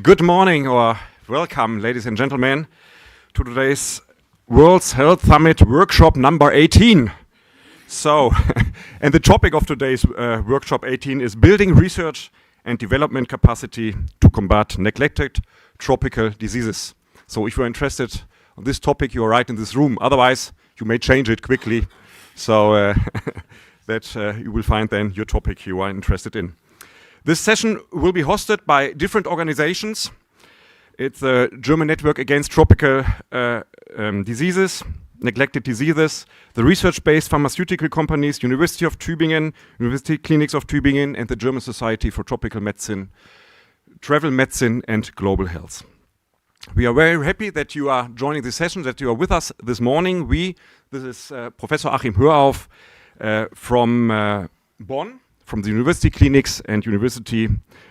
Good morning or welcome, ladies and gentlemen, to today's World Health Summit workshop number 18. So, and the topic of today's workshop 18 is building research and development capacity to combat neglected tropical diseases. So if you're interested on this topic, you're right in this room. Otherwise, you may change it quickly so that you will find then your topic you are interested in. This session will be hosted by different organizations. It's the German Network Against Tropical Diseases, Neglected Diseases, the research-based pharmaceutical companies, University of Tübingen, University Clinics of Tübingen, and the German Society for Tropical Medicine, Travel Medicine, and Global Health. We are very happy that you are joining this session, that you are with us this morning. This is Professor Achim Hörauf from Bonn, from the University Clinics and University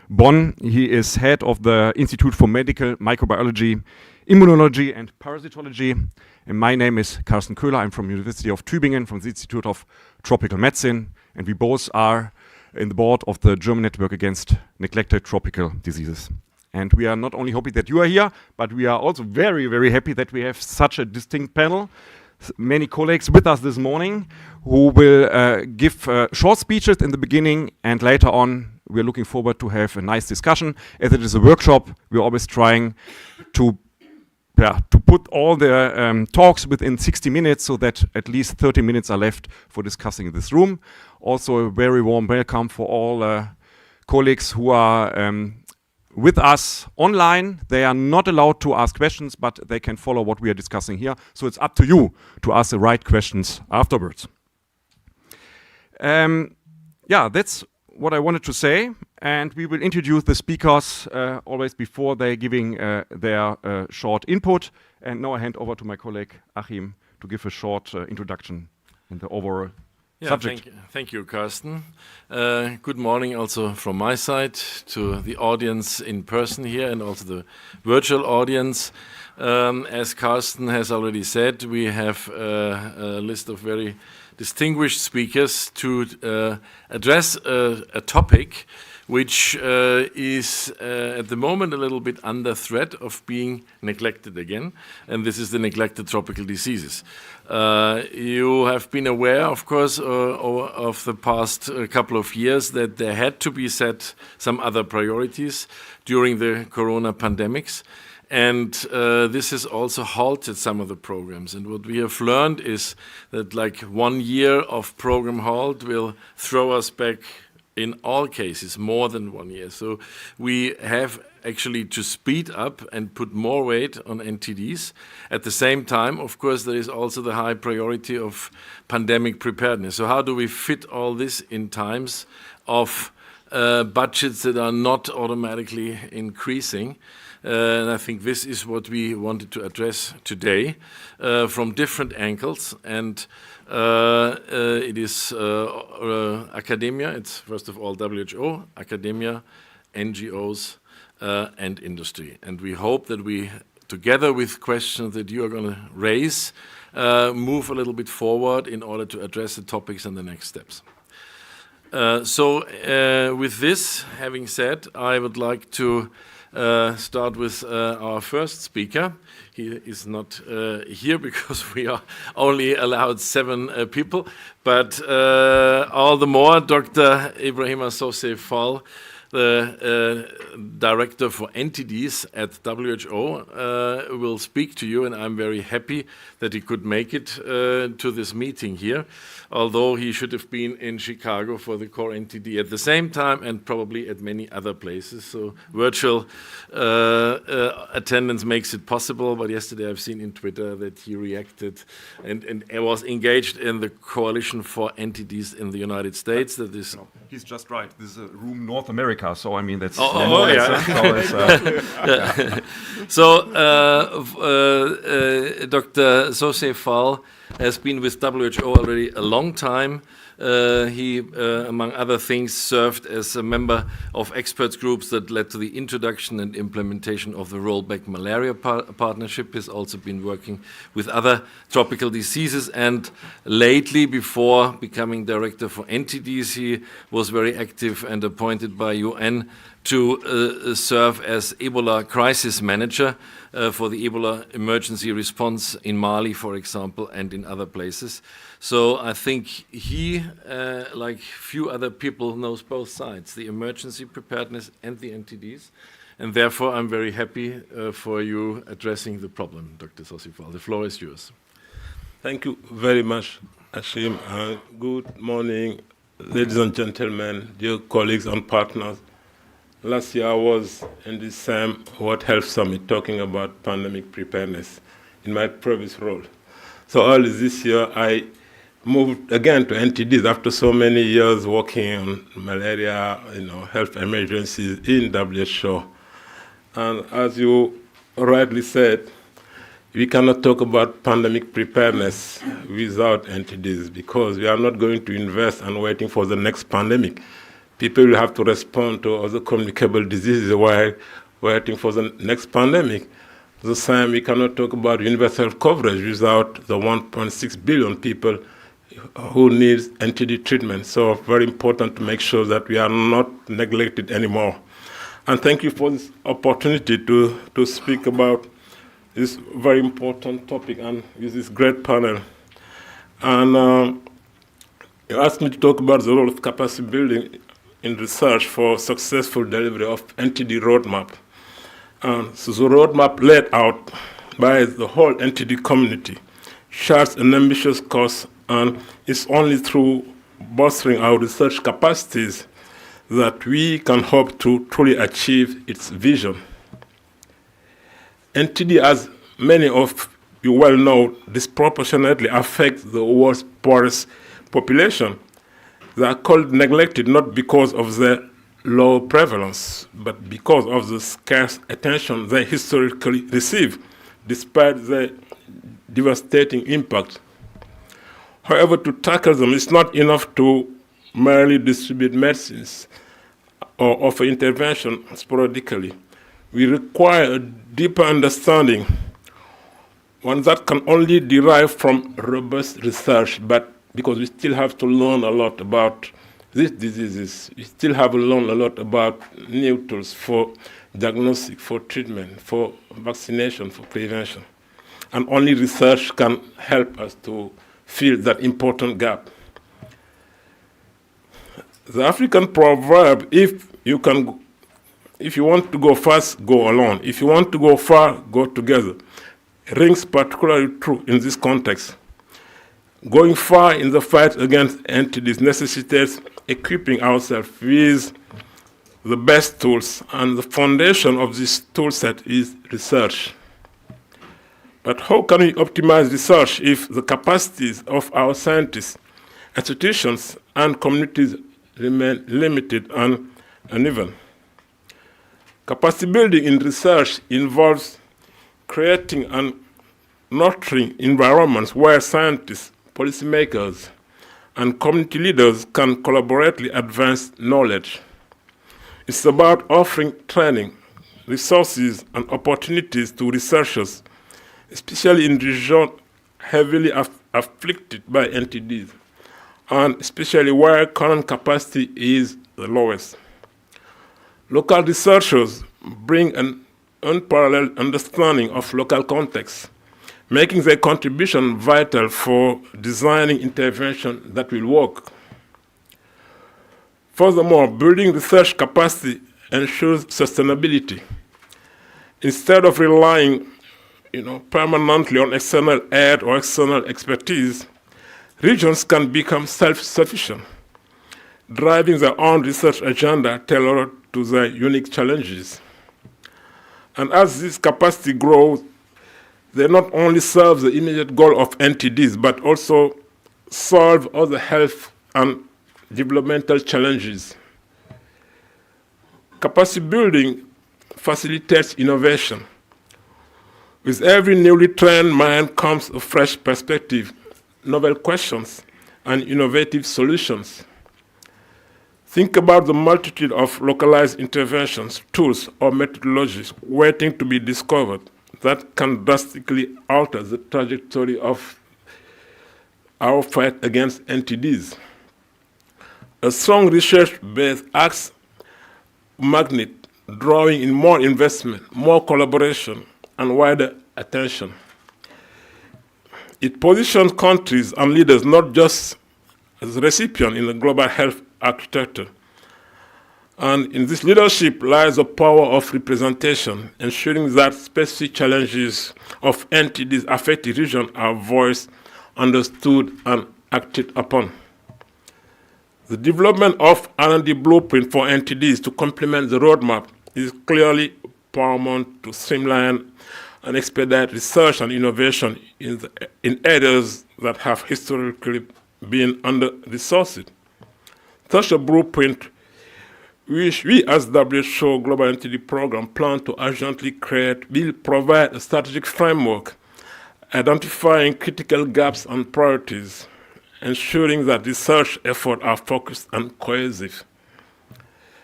Bonn. He is head of the Institute for Medical Microbiology, Immunology and Parasitology. And my name is Carsten Köhler. I'm from University of Tübingen, from the Institute of Tropical Medicine. And we both are in the board of the German Network Against Neglected Tropical Diseases. And we are not only happy that you are here, but we are also very, very happy that we have such a distinct panel. Many colleagues with us this morning who will give short speeches in the beginning, and later on we're looking forward to have a nice discussion. As it is a workshop, we're always trying to put all the talks within 60 minutes so that at least 30 minutes are left for discussing in this room. Also a very warm welcome for all colleagues who are with us online. They are not allowed to ask questions, but they can follow what we are discussing here. So it's up to you to ask the right questions afterwards. That's what I wanted to say. And we will introduce the speakers always before they're giving their short input. And now I hand over to my colleague Achim to give a short introduction in the overall subject. Thank you, Carsten. Good morning also from my side to the audience in person here and also the virtual audience. As Carsten has already said, we have a list of very distinguished speakers to address a topic which is at the moment a little bit under threat of being neglected again, and this is the neglected tropical diseases. You have been aware, of course, of the past couple of years that there had to be set some other priorities during the corona pandemics. And this has also halted some of the programs. And what we have learned is that like 1 year of program halt will throw us back in all cases more than 1 year. So we have actually to speed up and put more weight on NTDs. At the same time, of course, there is also the high priority of pandemic preparedness. So how do we fit all this in times of budgets that are not automatically increasing? And I think this is what we wanted to address today from different angles. And it is academia. It's first of all WHO, academia, NGOs, and industry. And we hope that we, together with questions that you are going to raise, move a little bit forward in order to address the topics and the next steps. With this having said, I would like to start with our first speaker. He is not here because we are only allowed 7 people, but all the more Dr. Ibrahima Sosei-Fall, the director for NTDs at WHO, will speak to you, and I'm very happy that he could make it to this meeting here, although he should have been in Chicago for the core NTD at the same time and probably at many other places. So virtual attendance makes it possible, but yesterday I've seen in Twitter that he reacted and was engaged in the coalition for NTDs in the United States. That is, no, he's just right. This is a room North America, so I mean that's... So Dr. Sosei-Fall has been with WHO already a long time. He, among other things, served as a member of experts groups that led to the introduction and implementation of the Rollback Malaria Partnership. He's also been working with other tropical diseases, and lately, before becoming director for NTDs, he was very active and appointed by UN to serve as Ebola crisis manager for the Ebola emergency response in Mali, for example, and in other places. So I think he, like few other people, knows both sides, the emergency preparedness and the NTDs. And therefore, I'm very happy for you addressing the problem, Dr. Sosifal. The floor is yours. Thank you very much, Ashim. Good morning, ladies and gentlemen, dear colleagues and partners. Last year I was in the same World Health Summit talking about pandemic preparedness in my previous role. So early this year I moved again to NTDs after so many years working on malaria, health emergencies in WHO. And as you rightly said, we cannot talk about pandemic preparedness without NTDs because we are not going to invest and waiting for the next pandemic. People will have to respond to other communicable diseases while waiting for the next pandemic. The same, we cannot talk about universal coverage without the 1.6 billion people who need NTD treatment. So very important to make sure that we are not neglected anymore. And thank you for this opportunity to speak about this very important topic and with this great panel. And you asked me to talk about the role of capacity building in research for successful delivery of NTD roadmap. So the roadmap laid out by the whole NTD community charts an ambitious course, and it's only through bolstering our research capacities that we can hope to truly achieve its vision. NTD, as many of you well know, disproportionately affects the world's poorest population. They are called neglected not because of their low prevalence, but because of the scarce attention they historically receive, despite their devastating impact. However, to tackle them, it's not enough to merely distribute medicines or offer intervention sporadically. We require a deeper understanding, one that can only derive from robust research, but because we still have to learn a lot about these diseases, we still have to learn a lot about new tools for diagnostic, for treatment, for vaccination, for prevention. And only research can help us to fill that important gap. The African proverb, if you want to go fast, go alone. If you want to go far, go together, rings particularly true in this context. Going far in the fight against NTDs necessitates equipping ourselves with the best tools, and the foundation of this tool set is research. But how can we optimize research if the capacities of our scientists, institutions, and communities remain limited and uneven? Capacity building in research involves creating and nurturing environments where scientists, policymakers, and community leaders can collaboratively advance knowledge. It's about offering training, resources, and opportunities to researchers, especially in regions heavily afflicted by NTDs, and especially where current capacity is the lowest. Local researchers bring an unparalleled understanding of local context, making their contribution vital for designing intervention that will work. Furthermore, building research capacity ensures sustainability. Instead of relying permanently on external aid or external expertise, regions can become self-sufficient, driving their own research agenda tailored to their unique challenges. And as this capacity grows, they not only serve the immediate goal of NTDs, but also solve other health and developmental challenges. Capacity building facilitates innovation. With every newly trained mind comes a fresh perspective, novel questions, and innovative solutions. Think about the multitude of localized interventions, tools, or methodologies waiting to be discovered that can drastically alter the trajectory of our fight against NTDs. A strong research base acts magnet drawing in more investment, more collaboration, and wider attention. It positions countries and leaders not just as recipients in the global health architecture. And in this leadership lies the power of representation, ensuring that specific challenges of NTDs affected regions are voiced, understood, and acted upon. The development of R&D blueprint for NTDs to complement the roadmap is clearly paramount to streamline and expedite research and innovation in areas that have historically been under-resourced. Such a blueprint, which we as WHO Global NTD Program plan to urgently create, will provide a strategic framework identifying critical gaps and priorities, ensuring that research efforts are focused and cohesive.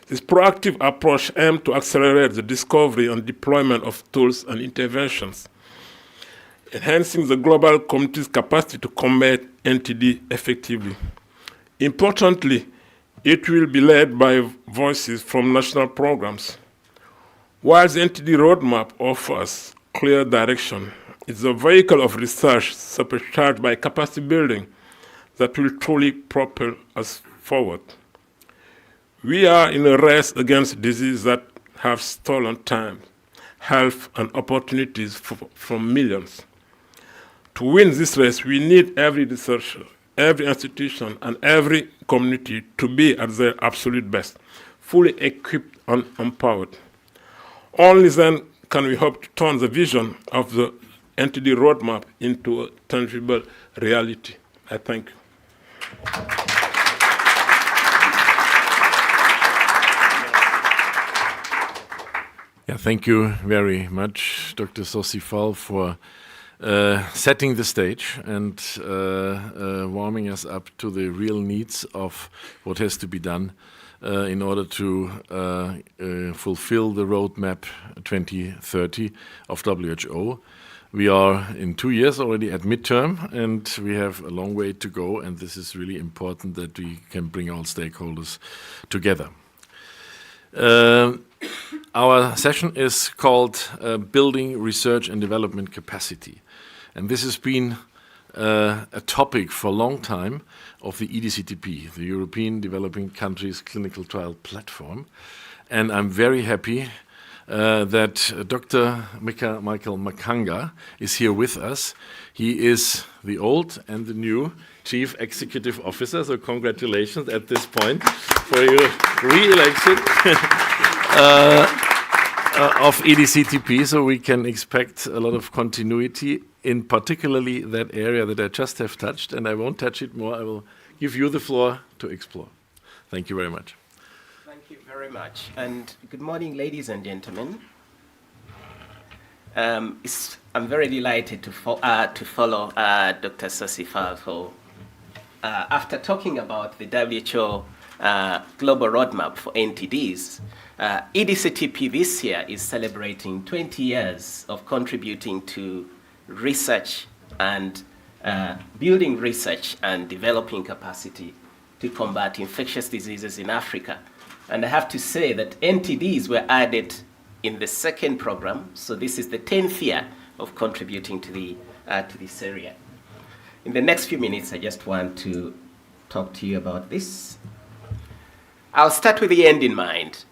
This proactive approach aims to accelerate the discovery and deployment of tools and interventions, enhancing the global community's capacity to combat NTD effectively. Importantly, it will be led by voices from national programs. While the NTD roadmap offers clear direction, it's a vehicle of research supercharged by capacity building that will truly propel us forward. We are in a race against diseases that have stolen time, health, and opportunities from millions. To win this race, we need every researcher, every institution, and every community to be at their absolute best, fully equipped and empowered. Only then can we hope to turn the vision of the NTD roadmap into a tangible reality. I thank you. Yeah, thank you very much, Dr. Sosifal, for setting the stage and warming us up to the real needs of what has to be done in order to fulfill the roadmap 2030 of WHO. We are in 2 years already at midterm, and we have a long way to go, and this is really important that we can bring all stakeholders together. Our session is called Building Research and Development Capacity. And this has been a topic for a long time of the EDCTP, the European Developing Countries Clinical Trial Platform. And I'm very happy that Dr. Michael Makanga is here with us. He is the old and the new Chief Executive Officer, so congratulations at this point for your re-election of EDCTP, so we can expect a lot of continuity in particularly that area that I just have touched, and I won't touch it more. I will give you the floor to explore. Thank you very much. Thank you very much, and good morning, ladies and gentlemen. I'm very delighted to follow Dr. Sosifal for after talking about the WHO Global Roadmap for NTDs. EDCTP this year is celebrating 20 years of contributing to research and building research and developing capacity to combat infectious diseases in Africa. And I have to say that NTDs were added in the second program, so this is the 10th year of contributing to this area. In the next few minutes, I just want to talk to you about this. I'll start with the end in mind.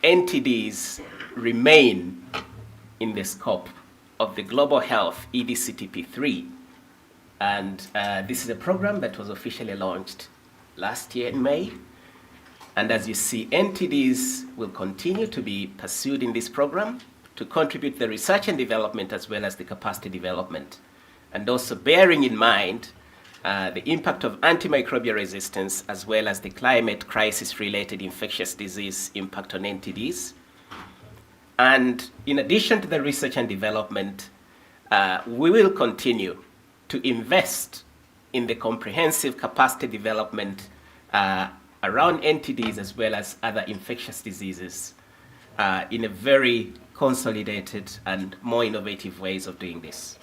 NTDs remain in the scope of the Global Health EDCTP3, and this is a program that was officially launched last year in May. And as you see, NTDs will continue to be pursued in this program to contribute the research and development as well as the capacity development. And also bearing in mind the impact of antimicrobial resistance as well as the climate crisis-related infectious disease impact on NTDs. And in addition to the research and development, we will continue to invest in the comprehensive capacity development around NTDs as well as other infectious diseases in a very consolidated and more innovative ways of doing this.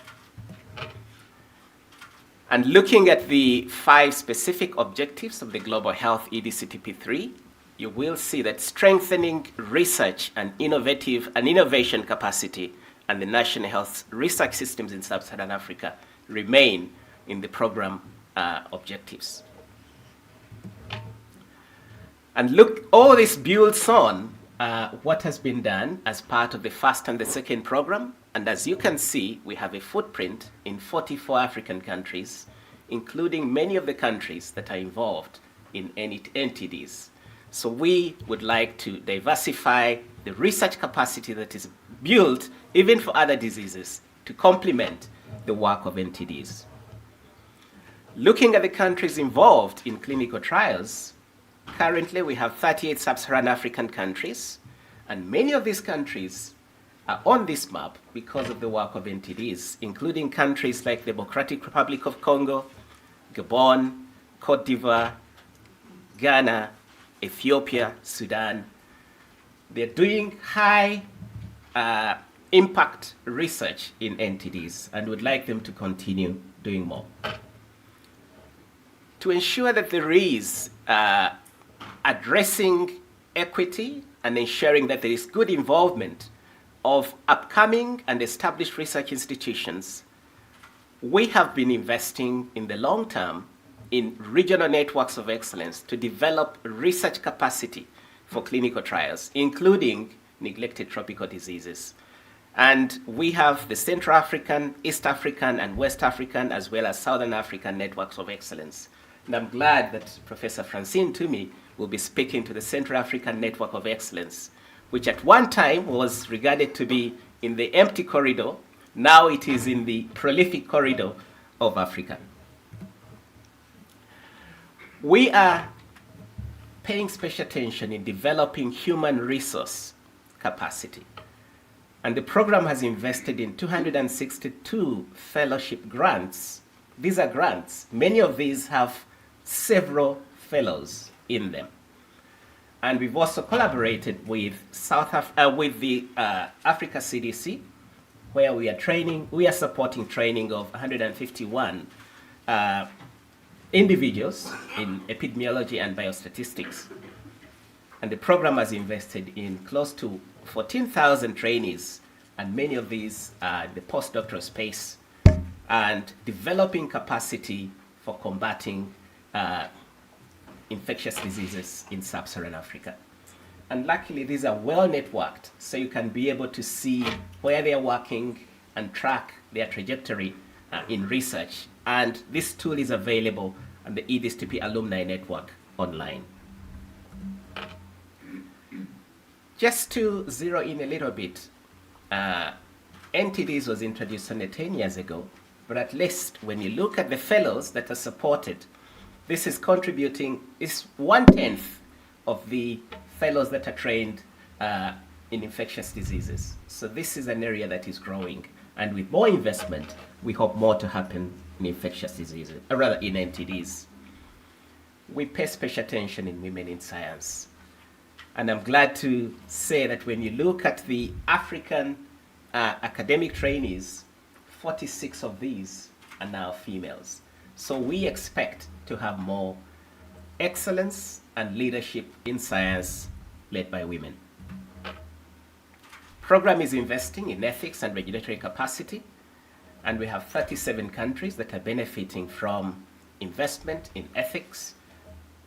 And looking at the 5 specific objectives of the Global Health EDCTP3, you will see that strengthening research and innovation capacity and the national health research systems in sub-Saharan Africa remain in the program objectives. And look, all this builds on what has been done as part of the first and the second program. And as you can see, we have a footprint in 44 African countries, including many of the countries that are involved in NTDs. So we would like to diversify the research capacity that is built even for other diseases to complement the work of NTDs. Looking at the countries involved in clinical trials, currently we have 38 sub-Saharan African countries, and many of these countries are on this map because of the work of NTDs, including countries like the Democratic Republic of Congo, Gabon, Cote d'Ivoire, Ghana, Ethiopia, Sudan. They're doing high impact research in NTDs and would like them to continue doing more. To ensure that there is addressing equity and ensuring that there is good involvement of upcoming and established research institutions, we have been investing in the long term in regional networks of excellence to develop research capacity for clinical trials, including neglected tropical diseases. And we have the Central African, East African, and West African, as well as Southern African networks of excellence. And I'm glad that Professor Francine Toomey will be speaking to the Central African Network of Excellence, which at one time was regarded to be in the empty corridor. Now it is in the prolific corridor of Africa. We are paying special attention in developing human resource capacity. And the program has invested in 262 fellowship grants. These are grants. Many of these have several fellows in them. And we've also collaborated with the Africa CDC, where we are supporting training of 151 individuals in epidemiology and biostatistics. And the program has invested in close to 14,000 trainees, and many of these are in the postdoctoral space, and developing capacity for combating infectious diseases in sub-Saharan Africa. And luckily, these are well networked, so you can be able to see where they are working and track their trajectory in research. And this tool is available on the EDSTP alumni network online. Just to zero in a little bit, NTDs was introduced only 10 years ago, but at least when you look at the fellows that are supported, this is contributing, is 1/10 of the fellows that are trained in infectious diseases. So this is an area that is growing, and with more investment, we hope more to happen in infectious diseases, or rather in NTDs. We pay special attention in women in science. And I'm glad to say that when you look at the African academic trainees, 46 of these are now females. So we expect to have more excellence and leadership in science led by women. Program is investing in ethics and regulatory capacity, and we have 37 countries that are benefiting from investment in ethics.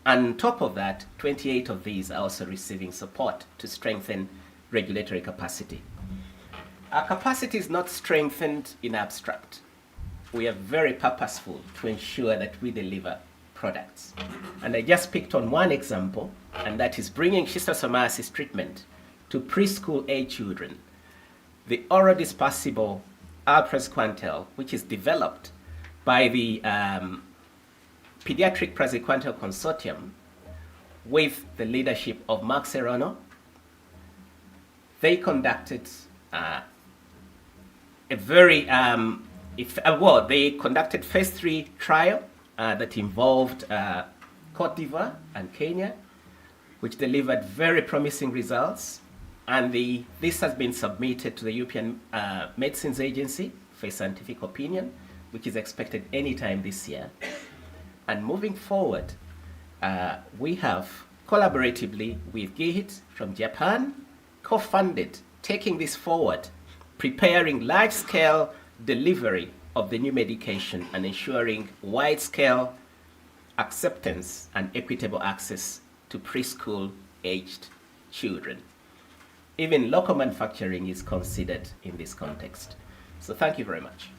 And on top of that, 28 of these are also receiving support to strengthen regulatory capacity. Our capacity is not strengthened in abstract. We are very purposeful to ensure that we deliver products. And I just picked on one example, and that is bringing schistosomiasis treatment to preschool age children. The oral dispersible alprazoquantel, which is developed by the Pediatric Praziquantel Consortium with the leadership of Mark Serrano. They conducted they conducted phase 3 trial that involved Cote d'Ivoire and Kenya, which delivered very promising results. And this has been submitted to the European Medicines Agency for scientific opinion, which is expected anytime this year. And moving forward, we have collaboratively with GIHIT from Japan, co-funded taking this forward, preparing large-scale delivery of the new medication and ensuring wide-scale acceptance and equitable access to preschool-aged children. Even local manufacturing is considered in this context. So thank you very much.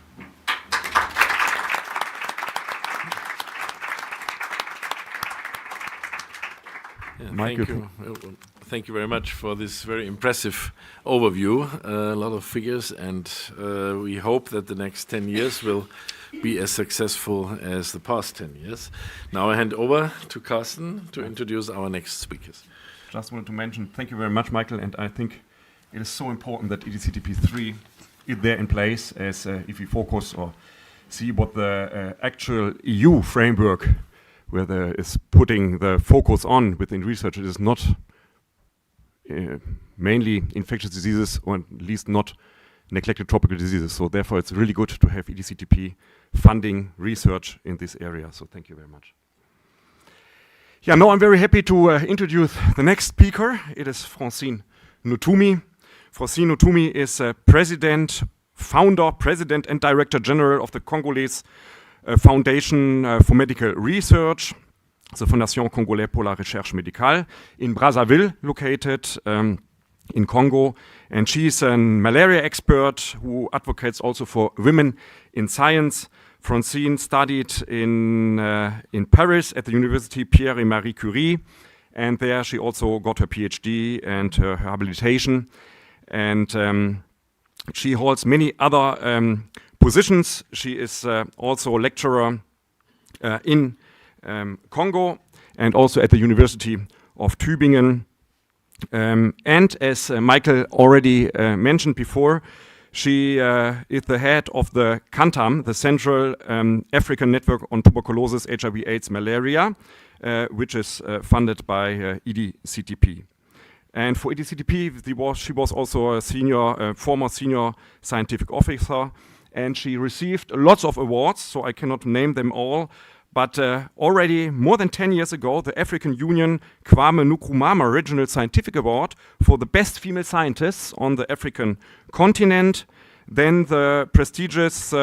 Yeah, thank you very much for this very impressive overview. A lot of figures, and we hope that the next 10 years will be as successful as the past 10 years. Now I hand over to Carsten to introduce our next speakers. Just wanted to mention, thank you very much, Michael, and I think it is so important that EDCTP3 is there in place, as if we focus or see what the actual EU framework where there is putting the focus on within research, it is not mainly infectious diseases, or at least not neglected tropical diseases. So therefore it's really good to have EDCTP funding research in this area. So thank you very much. Yeah, now I'm very happy to introduce the next speaker. It is Francine Nutumi. Francine Nutumi is founder, president and director general of the Congolese Foundation for Medical Research, the Fondation Congolaise pour la Recherche Médicale in Brazzaville, located in Congo. And she's a malaria expert who advocates also for women in science. Francine studied in Paris at the University Pierre and Marie Curie, and there she also got her PhD and her habilitation. And she holds many other positions. She is also a lecturer in Congo and also at the University of Tübingen. And as Michael already mentioned before, she is the head of the CANTAM, the Central African Network on Tuberculosis, HIV, AIDS, Malaria, which is funded by EDCTP. And for EDCTP, she was also a former senior scientific officer, and she received lots of awards, so I cannot name them all. But already more than 10 years ago, the African Union Kwame Nkrumah Regional Scientific Award for the best female scientists on the African continent. Then the prestigious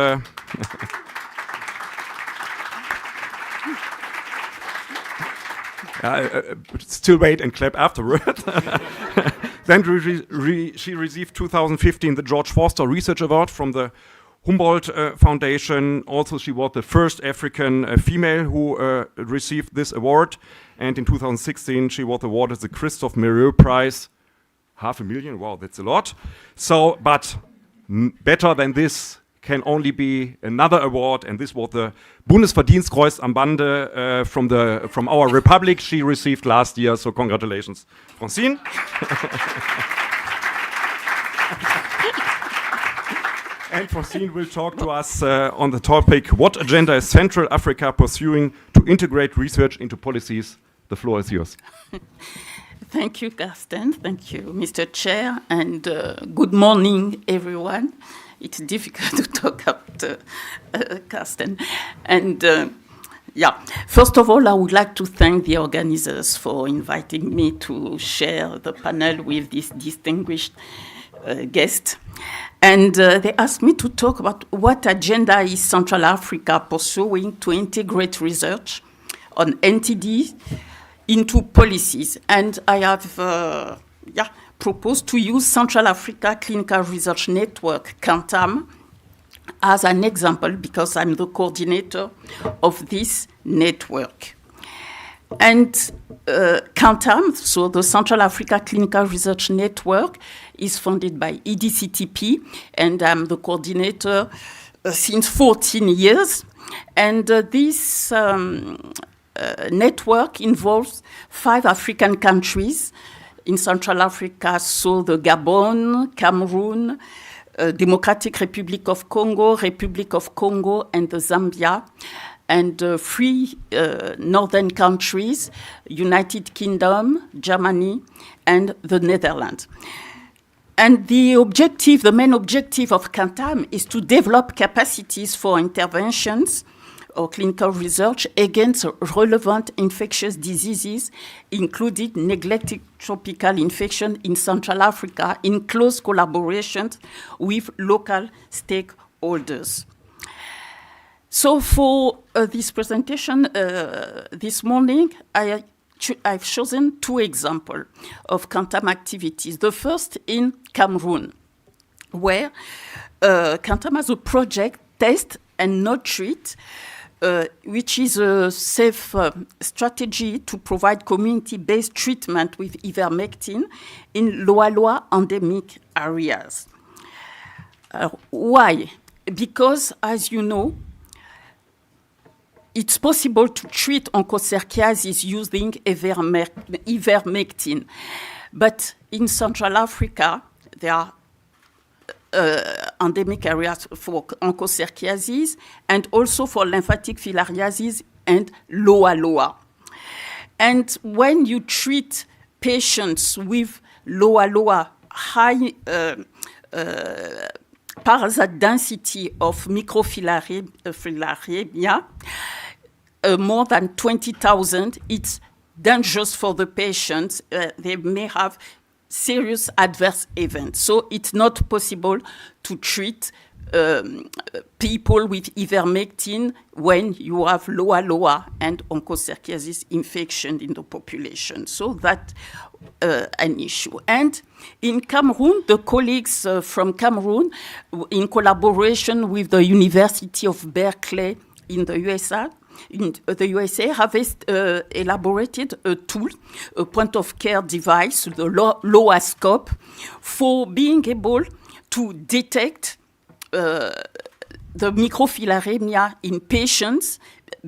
still wait and clap afterward. Then she received 2015 the George Forster Research Award from the Humboldt Foundation. Also, she was the first African female who received this award. And in 2016, she was awarded the Christophe Mérieux Prize. $500,000, wow, that's a lot. So, but better than this can only be another award, and this was the Bundesverdienstkreuz am Bande from our republic she received last year. So congratulations, Francine. And Francine will talk to us on the topic, what agenda is Central Africa pursuing to integrate research into policies? The floor is yours. Thank you, Carsten. Thank you, Mr. Chair, and good morning, everyone. It's difficult to talk after Carsten. And first of all, I would like to thank the organizers for inviting me to share the panel with this distinguished guest. And they asked me to talk about what agenda is Central Africa pursuing to integrate research on NTDs into policies. And I have proposed to use Central Africa Clinical Research Network, CANTAM, as an example because I'm the coordinator of this network. And CANTAM, so the Central Africa Clinical Research Network, is funded by EDCTP, and I'm the coordinator since 14 years. And this network involves 5 African countries in Central Africa, so the Gabon, Cameroon, Democratic Republic of Congo, and the Zambia, and 3 northern countries, United Kingdom, Germany, and the Netherlands. And the main objective of CANTAM is to develop capacities for interventions or clinical research against relevant infectious diseases, including neglected tropical infection in Central Africa, in close collaboration with local stakeholders. So for this presentation this morning, I've chosen 2 examples of CANTAM activities. The first in Cameroon, where CANTAM has a project, Test and Not Treat, which is a safe strategy to provide community-based treatment with ivermectin in Loa endemic areas. Why? Because, as you know, it's possible to treat onchocerciasis using ivermectin. But in Central Africa, there are endemic areas for onchocerciasis and also for lymphatic filariasis and Loa. And when you treat patients with Loa, high parasite density of microfilariemia, more than 20,000, it's dangerous for the patients. They may have serious adverse events. So it's not possible to treat people with ivermectin when you have Loa and onchocerciasis infection in the population. So that's an issue. And in Cameroon, the colleagues from Cameroon, in collaboration with the University of Berkeley in the USA, have elaborated a tool, a point-of-care device, the LOAScope, for being able to detect the microfilariemia in patients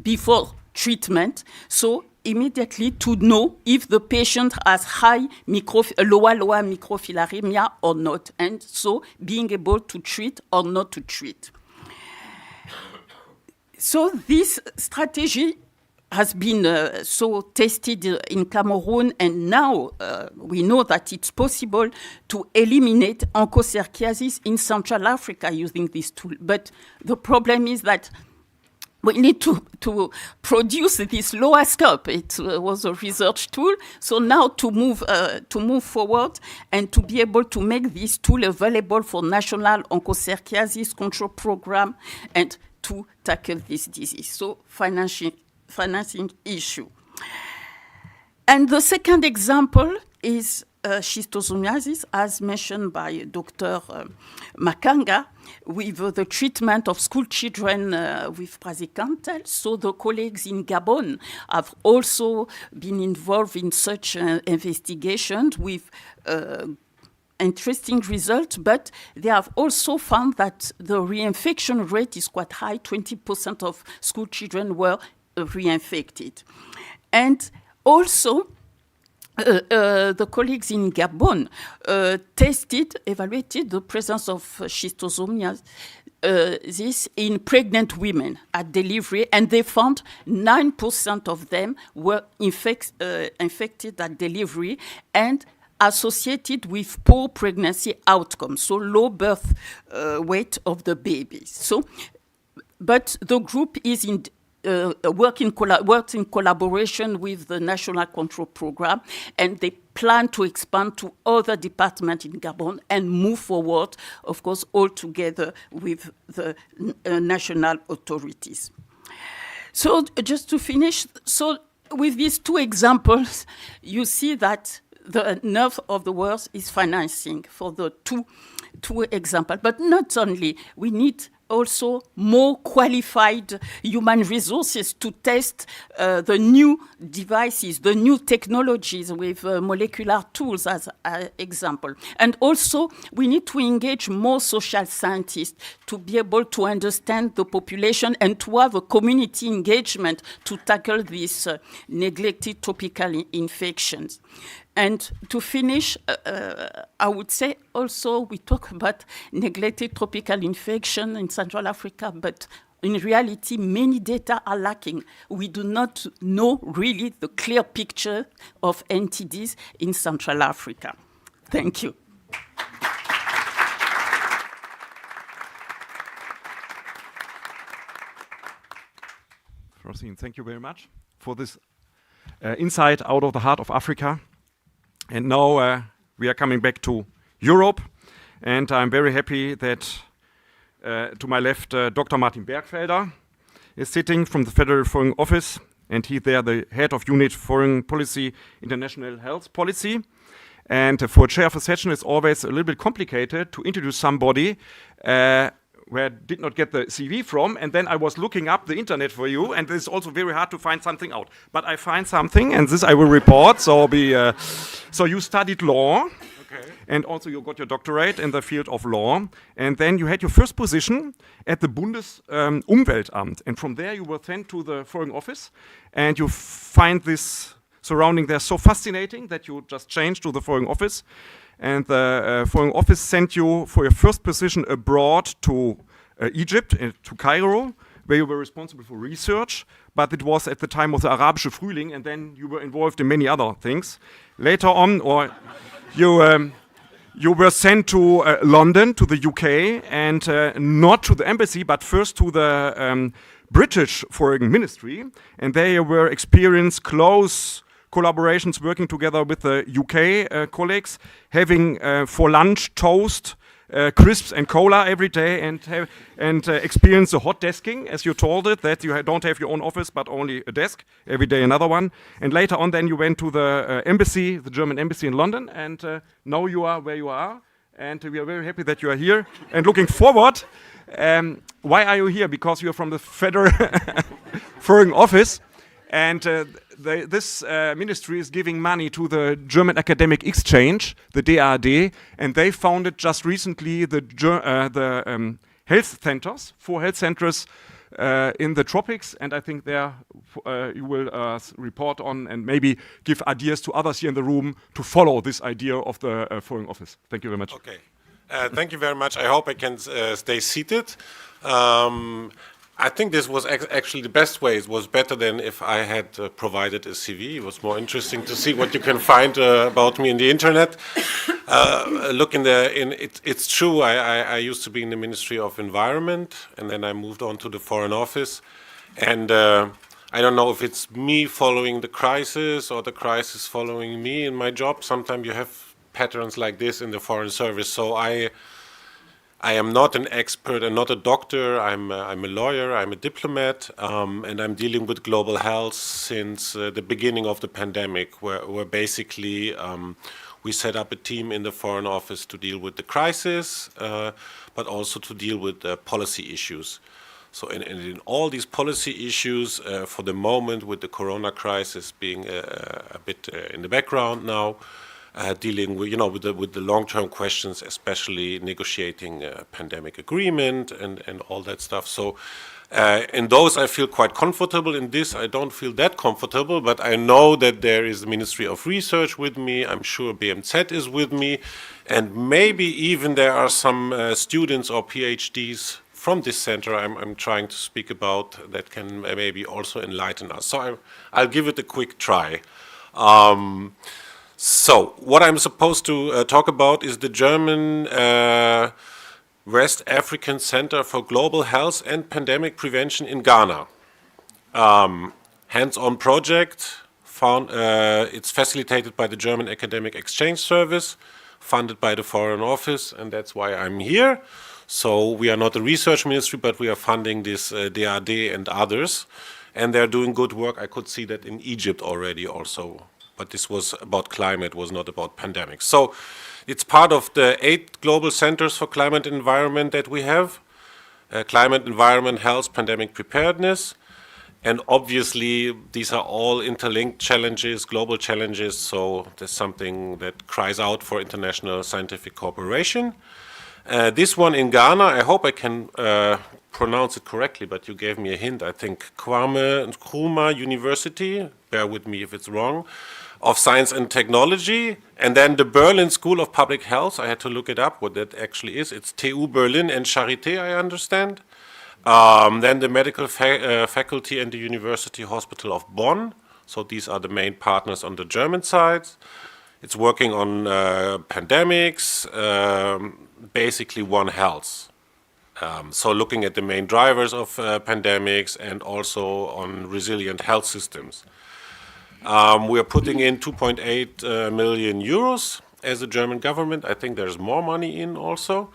before treatment, so immediately to know if the patient has high Loa microfilariemia or not, and so being able to treat or not to treat. So this strategy has been so tested in Cameroon, and now we know that it's possible to eliminate onchocerciasis in Central Africa using this tool. But the problem is that we need to produce this LOAScope. It was a research tool. So now to move forward and to be able to make this tool available for national onchocerciasis control program and to tackle this disease. So financing issue. And the second example is schistosomiasis, as mentioned by Dr. Makanga, with the treatment of school children with praziquantel. So the colleagues in Gabon have also been involved in such investigations with interesting results, but they have also found that the reinfection rate is quite high. 20% of school children were reinfected. And also, the colleagues in Gabon evaluated the presence of schistosomiasis in pregnant women at delivery, and they found 9% of them were infected at delivery and associated with poor pregnancy outcomes, so low birth weight of the babies. So, but the group is works in collaboration with the National Control Program, and they plan to expand to other departments in Gabon and move forward, of course, all together with the national authorities. So just to finish, so with these 2 examples, you see that the nerve of the world is financing for the two examples. But not only, we need also more qualified human resources to test the new devices, the new technologies with molecular tools as an example. And also, we need to engage more social scientists to be able to understand the population and to have a community engagement to tackle these neglected tropical infections. And to finish, I would say also we talk about neglected tropical infection in Central Africa, but in reality, many data are lacking. We do not know really the clear picture of NTDs in Central Africa. Thank you. Francine, thank you very much for this insight out of the heart of Africa. And now we are coming back to Europe, and I'm very happy that to my left Dr. Martin Bergfelder is sitting from the Federal Foreign Office, and he's there the head of Unit Foreign Policy, International Health Policy. And for a chair of a session, it's always a little bit complicated to introduce somebody where I did not get the CV from, and then I was looking up the internet for you, and it's also very hard to find something out. But I find something, and this I will report. So you studied law, and also you got your doctorate in the field of law, and then you had your first position at the Bundesumweltamt, and from there you were sent to the Foreign Office, and you find this surrounding there so fascinating that you just changed to the Foreign Office. And the Foreign Office sent you for your first position abroad to Egypt, to Cairo, where you were responsible for research, but it was at the time of the Arabische Frühling, and then you were involved in many other things. Later on, you were sent to London, to the UK, and not to the embassy, but first to the British Foreign Ministry, and there you were experienced close collaborations working together with the UK colleagues, having for lunch toast, crisps and cola every day, and experience the hot desking, as you told it, that you don't have your own office but only a desk, every day another one. And later on then you went to the embassy, the German embassy in London, and now you are where you are, and we are very happy that you are here and looking forward. Why are you here? Because you are from the Federal Foreign Office, and this ministry is giving money to the German Academic Exchange, the DAAD, and they founded just recently the health centers, 4 health centers in the tropics, and I think there you will report on and maybe give ideas to others here in the room to follow this idea of the Foreign Office. Thank you very much. Okay. Thank you very much. I hope I can stay seated. I think this was actually the best way. It was better than if I had provided a CV. It was more interesting to see what you can find about me in the internet. It's true. I used to be in the Ministry of Environment, and then I moved on to the Foreign Office. And I don't know if it's me following the crisis or the crisis following me in my job. Sometimes you have patterns like this in the Foreign Service. So I am not an expert and not a doctor. I'm a lawyer, I'm a diplomat, and I'm dealing with global health since the beginning of the pandemic, where basically we set up a team in the Foreign Office to deal with the crisis, but also to deal with policy issues. So in all these policy issues, for the moment with the corona crisis being a bit in the background now, dealing with, with the long-term questions, especially negotiating a pandemic agreement and all that stuff. So in those I feel quite comfortable. In this I don't feel that comfortable, but I know that there is the Ministry of Research with me. I'm sure BMZ is with me, and maybe even there are some students or PhDs from this center I'm trying to speak about that can maybe also enlighten us. So I'll give it a quick try. So what I'm supposed to talk about is the German West African Center for Global Health and Pandemic Prevention in Ghana. Hands-on project. It's facilitated by the German Academic Exchange Service, funded by the Foreign Office, and that's why I'm here. So we are not a research ministry, but we are funding this DAD and others, and they're doing good work. I could see that in Egypt already also. But this was about climate, was not about pandemics. So it's part of the 8 global centers for climate and environment that we have. Climate, environment, health, pandemic preparedness. And obviously, these are all interlinked challenges, global challenges, so there's something that cries out for international scientific cooperation. This one in Ghana, I hope I can pronounce it correctly, but you gave me a hint. I think Kwame Nkrumah University, bear with me if it's wrong, of Science and Technology, and then the Berlin School of Public Health. I had to look it up, what that actually is. It's TU Berlin and Charité, I understand. Then the Medical Faculty and the University Hospital of Bonn. So these are the main partners on the German side. It's working on pandemics, basically One Health. So looking at the main drivers of pandemics and also on resilient health systems. We are putting in 2.8 million euros as a German government. I think there's more money in also.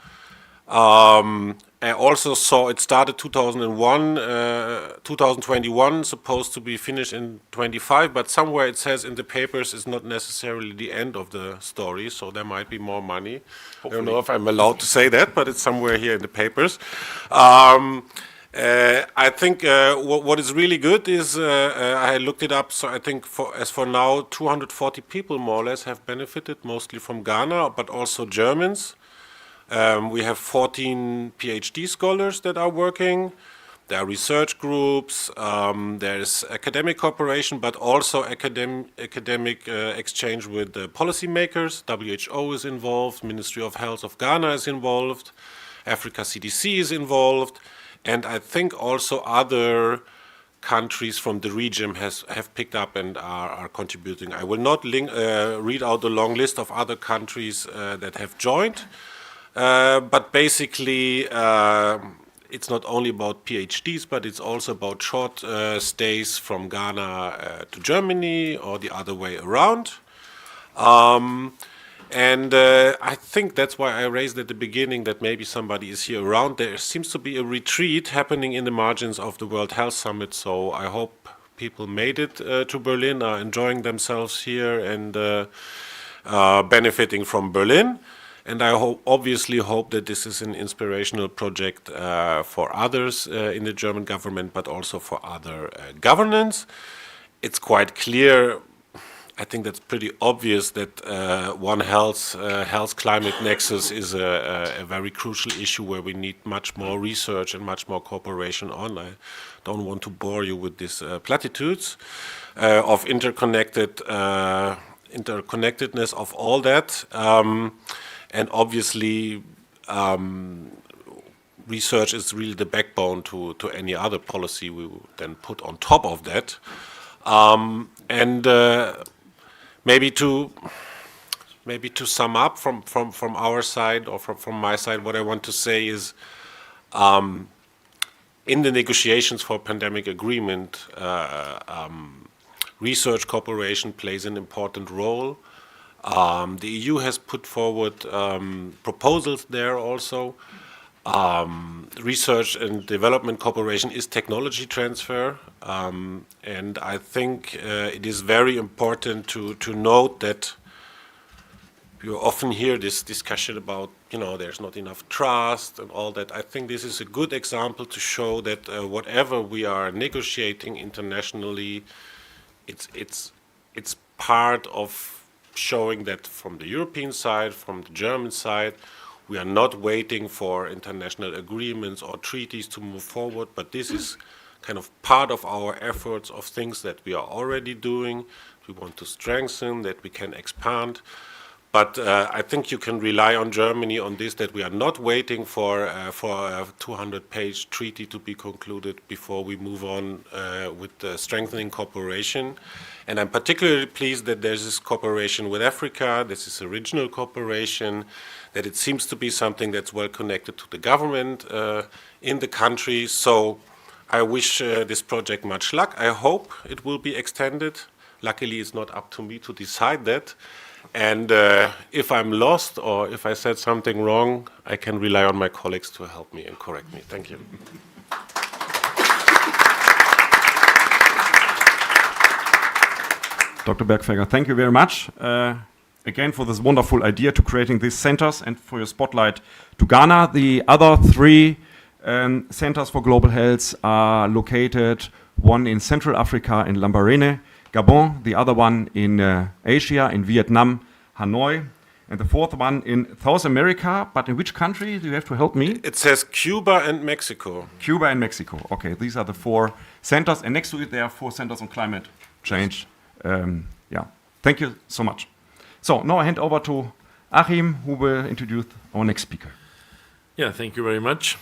I also saw it started 2021, supposed to be finished in 25, but somewhere it says in the papers it's not necessarily the end of the story, so there might be more money. Hopefully. I don't know if I'm allowed to say that, but it's somewhere here in the papers. I think what is really good is, I looked it up, so I think as for now, 240 people more or less have benefited, mostly from Ghana, but also Germans. We have 14 PhD scholars that are working. There are research groups, there's academic cooperation, but also academic exchange with policymakers. WHO is involved, Ministry of Health of Ghana is involved, Africa CDC is involved, and I think also other countries from the region have picked up and are contributing. I will not read out the long list of other countries that have joined. But basically, it's not only about PhDs, but it's also about short stays from Ghana to Germany or the other way around. And I think that's why I raised at the beginning that maybe somebody is here around. There seems to be a retreat happening in the margins of the World Health Summit, so I hope people made it to Berlin, are enjoying themselves here and benefiting from Berlin. And I obviously hope that this is an inspirational project for others in the German government, but also for other governments. It's quite clear, I think that's pretty obvious, that One Health climate nexus is a very crucial issue where we need much more research and much more cooperation on. I don't want to bore you with these platitudes of interconnectedness of all that. And obviously, research is really the backbone to any other policy we will then put on top of that. Maybe to sum up from our side or from my side, what I want to say is, in the negotiations for pandemic agreement, research cooperation plays an important role. The EU has put forward proposals there also. Research and development cooperation is technology transfer, and I think it is very important to note that you often hear this discussion about, there's not enough trust and all that. I think this is a good example to show that whatever we are negotiating internationally, it's part of showing that from the European side, from the German side, we are not waiting for international agreements or treaties to move forward, but this is kind of part of our efforts of things that we are already doing. We want to strengthen, that we can expand. But I think you can rely on Germany on this, that we are not waiting for a 200-page treaty to be concluded before we move on with strengthening cooperation. And I'm particularly pleased that there's this cooperation with Africa, this is a regional cooperation, that it seems to be something that's well connected to the government in the country. So I wish this project much luck. I hope it will be extended. Luckily, it's not up to me to decide that. And if I'm lost or if I said something wrong, I can rely on my colleagues to help me and correct me. Thank you. Dr. Bergfegger, thank you very much again for this wonderful idea to creating these centers and for your spotlight to Ghana. The other three centers for global health are located, one in Central Africa in Lambaréné, Gabon, the other one in Asia, in Vietnam, Hanoi, and the fourth one in South America. But in which country? Do you have to help me? It says Cuba and Mexico. Cuba and Mexico. Okay, these are the four centers. And next to it, there are 4 centers on climate change. Yeah, thank you so much. So now I hand over to Achim, who will introduce our next speaker. Yeah, thank you very much.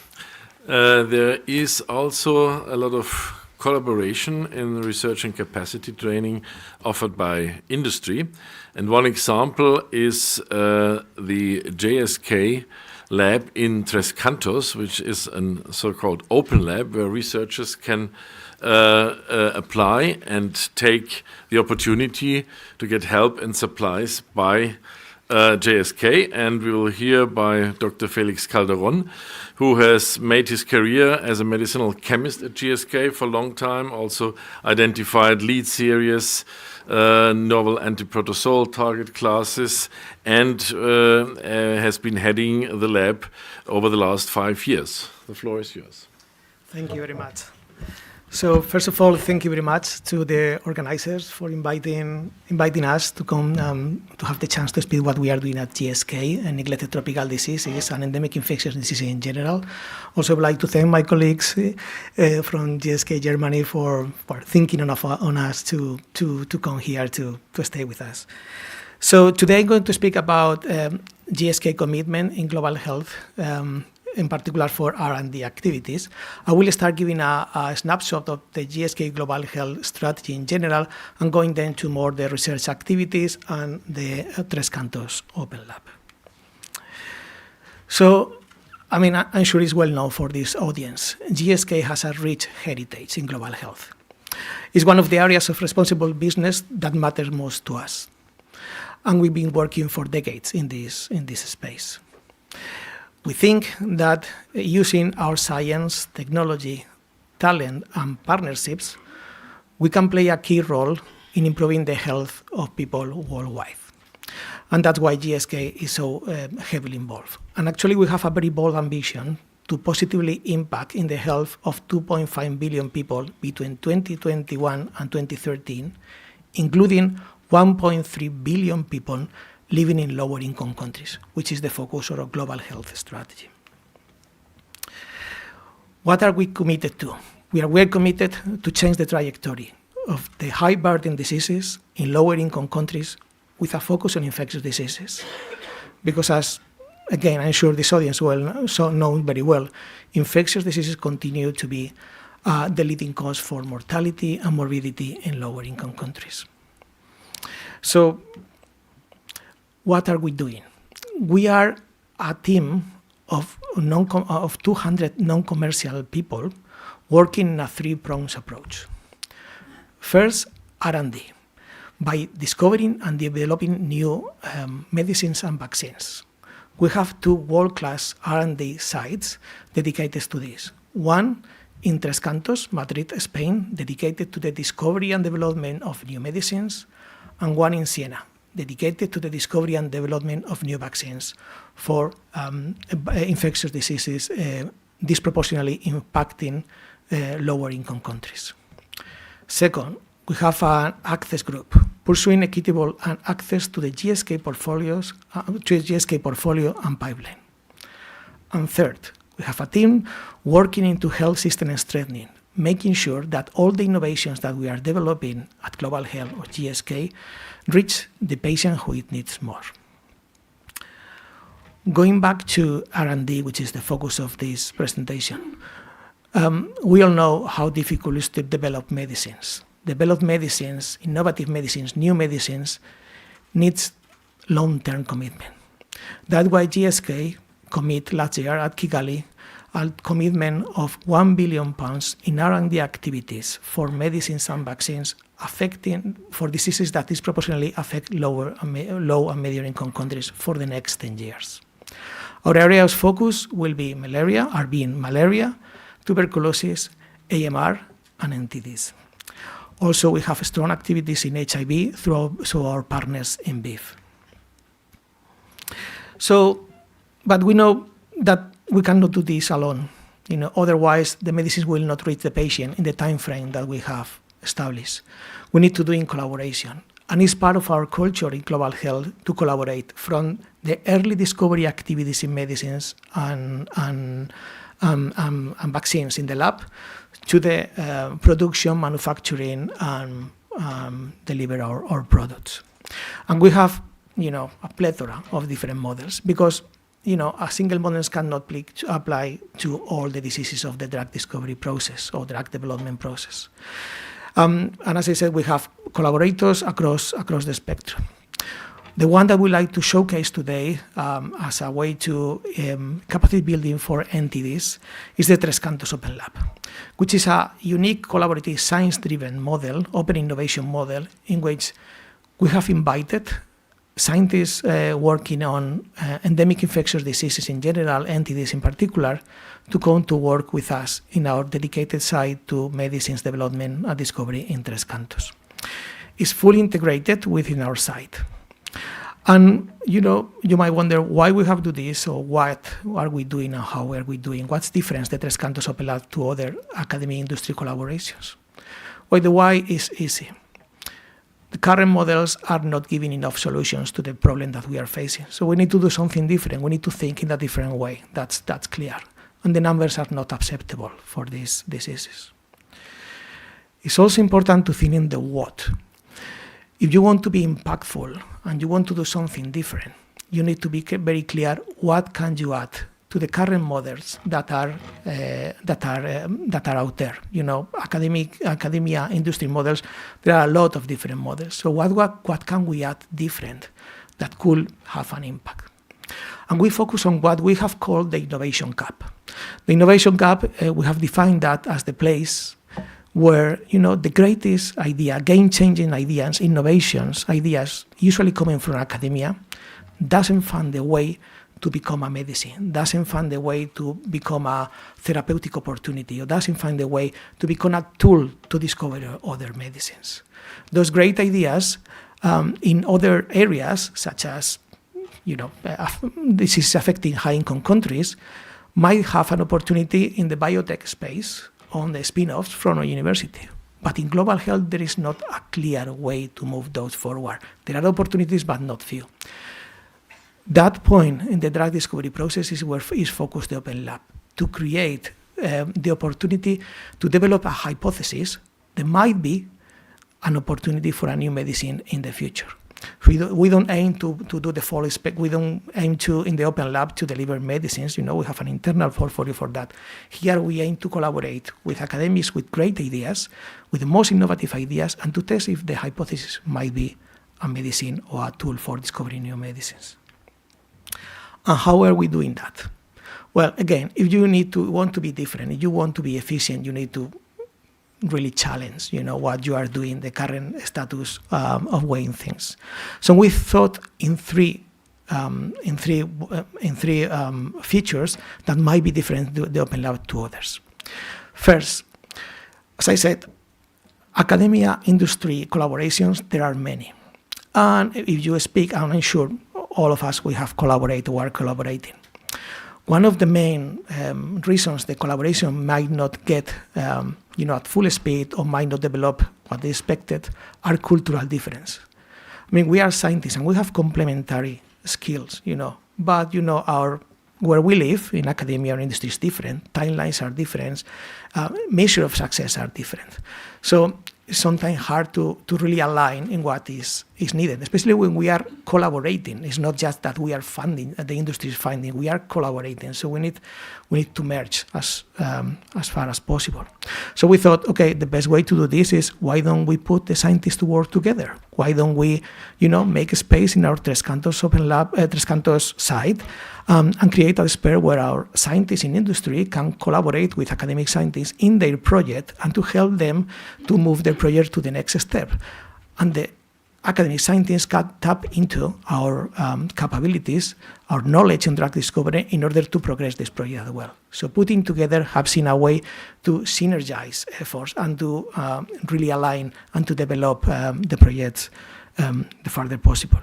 There is also a lot of collaboration in research and capacity training offered by industry. And one example is the JSK lab in Tres Cantos, which is a so-called open lab where researchers can apply and take the opportunity to get help and supplies by JSK, and we will hear by Dr. Felix Calderon, who has made his career as a medicinal chemist at GSK for a long time, also identified lead series, novel antiprotozoal target classes, and has been heading the lab over the last 5 years. The floor is yours. Thank you very much. So first of all, thank you very much to the organizers for inviting us to come to have the chance to speak what we are doing at GSK, and neglected tropical diseases and endemic infectious diseases in general. Also, I'd like to thank my colleagues from GSK Germany for thinking on us to come here to stay with us. So today I'm going to speak about GSK commitment in global health, in particular for R&D activities. I will start giving a snapshot of the GSK Global Health strategy in general, and going then to more the research activities and the Tres Cantos Open Lab. So, I mean, I'm sure it's well known for this audience. GSK has a rich heritage in global health. It's one of the areas of responsible business that matters most to us. And we've been working for decades in this space. We think that using our science, technology, talent, and partnerships, we can play a key role in improving the health of people worldwide. And that's why GSK is so heavily involved. And actually, we have a very bold ambition to positively impact in the health of 2.5 billion people between 2021 and 2013, including 1.3 billion people living in lower-income countries, which is the focus of our global health strategy. What are we committed to? We are committed to change the trajectory of the high-burden diseases in lower-income countries with a focus on infectious diseases. Because as, again, I'm sure this audience knows very well, infectious diseases continue to be the leading cause for mortality and morbidity in lower-income countries. So, what are we doing? We are a team of 200 non-commercial people working in a three-pronged approach. First, R&D, by discovering and developing new medicines and vaccines. We have 2 world-class R&D sites dedicated to this. One in Tres Cantos, Madrid, Spain, dedicated to the discovery and development of new medicines, and one in Siena, dedicated to the discovery and development of new vaccines for infectious diseases disproportionately impacting lower-income countries. Second, we have an access group pursuing equitable and access to the GSK portfolio and pipeline. And third, we have a team working into health system strengthening, making sure that all the innovations that we are developing at Global Health or GSK reach the patient who it needs more. Going back to R&D, which is the focus of this presentation, we all know how difficult it is to develop medicines. Develop medicines, innovative medicines, new medicines, needs long-term commitment. That's why GSK commit last year at Kigali a commitment of £1 billion in R&D activities for medicines and vaccines affecting for diseases that disproportionately affect low and medium income countries for the next 10 years. Our areas of focus will be malaria, tuberculosis, AMR, and NTDs. Also, we have strong activities in HIV through our partners in BIF. But we know that we cannot do this alone. Otherwise, the medicines will not reach the patient in the time frame that we have established. We need to do in collaboration. And it's part of our culture in global health to collaborate from the early discovery activities in medicines and vaccines in the lab to the production, manufacturing, and deliver our products. And we have, a plethora of different models because, a single model cannot apply to all the diseases of the drug discovery process or drug development process. And as I said, we have collaborators across the spectrum. The one that we like to showcase today as a way to capacity building for NTDs is the Tres Cantos Open Lab, which is a unique collaborative science-driven model, open innovation model, in which we have invited scientists working on endemic infectious diseases in general, NTDs in particular, to come to work with us in our dedicated site to medicines development and discovery in Tres Cantos. It's fully integrated within our site. And you might wonder why we have to do this, or what are we doing and how are we doing? What's the difference, the Tres Cantos Open Lab, to other academic industry collaborations? Well, the why is easy. The current models are not giving enough solutions to the problem that we are facing. So we need to do something different. We need to think in a different way. That's clear. And the numbers are not acceptable for these diseases. It's also important to think in the what. If you want to be impactful and you want to do something different, you need to be very clear what can you add to the current models that are out there. Academia, industry models. There are a lot of different models. So what can we add different that could have an impact? And we focus on what we have called the innovation gap. The innovation gap, we have defined that as the place where the greatest idea, game-changing ideas, innovations, ideas usually coming from academia, doesn't find a way to become a medicine, doesn't find a way to become a therapeutic opportunity, or doesn't find a way to become a tool to discover other medicines. Those great ideas in other areas, such as diseases affecting high-income countries, might have an opportunity in the biotech space on the spin-offs from a university. But in global health, there is not a clear way to move those forward. There are opportunities, but not few. That point in the drug discovery process is where is focused the Open Lab, to create the opportunity to develop a hypothesis that might be an opportunity for a new medicine in the future. We don't aim to do the full spec. We don't aim to, in the Open Lab, to deliver medicines. We have an internal portfolio for that. Here we aim to collaborate with academics with great ideas, with the most innovative ideas, and to test if the hypothesis might be a medicine or a tool for discovering new medicines. And how are we doing that? Well, again, if you want to be different, if you want to be efficient, you need to really challenge, what you are doing, the current status of weighing things. So we thought in three features that might be different to the Open Lab to others. First, as I said, academia industry collaborations, there are many. And if you speak, I'm sure all of us, we have collaborated or are collaborating. One of the main reasons the collaboration might not get at full speed or might not develop what they expected are cultural differences. I mean, we are scientists and we have complementary skills, but where we live in academia or industry is different, timelines are different, measure of success are different. So it's sometimes hard to really align in what is needed, especially when we are collaborating. It's not just that we are funding, the industry is funding, we are collaborating. So we need to merge as far as possible. So we thought, okay, the best way to do this is, why don't we put the scientists to work together? Why don't we, make a space in our Tres Cantos Open Lab, Tres Cantos site, and create a space where our scientists in industry can collaborate with academic scientists in their project and to help them to move their project to the next step. And the academic scientists can tap into our capabilities, our knowledge in drug discovery in order to progress this project as well. So putting together has been a way to synergize efforts and to really align and to develop the projects the further possible.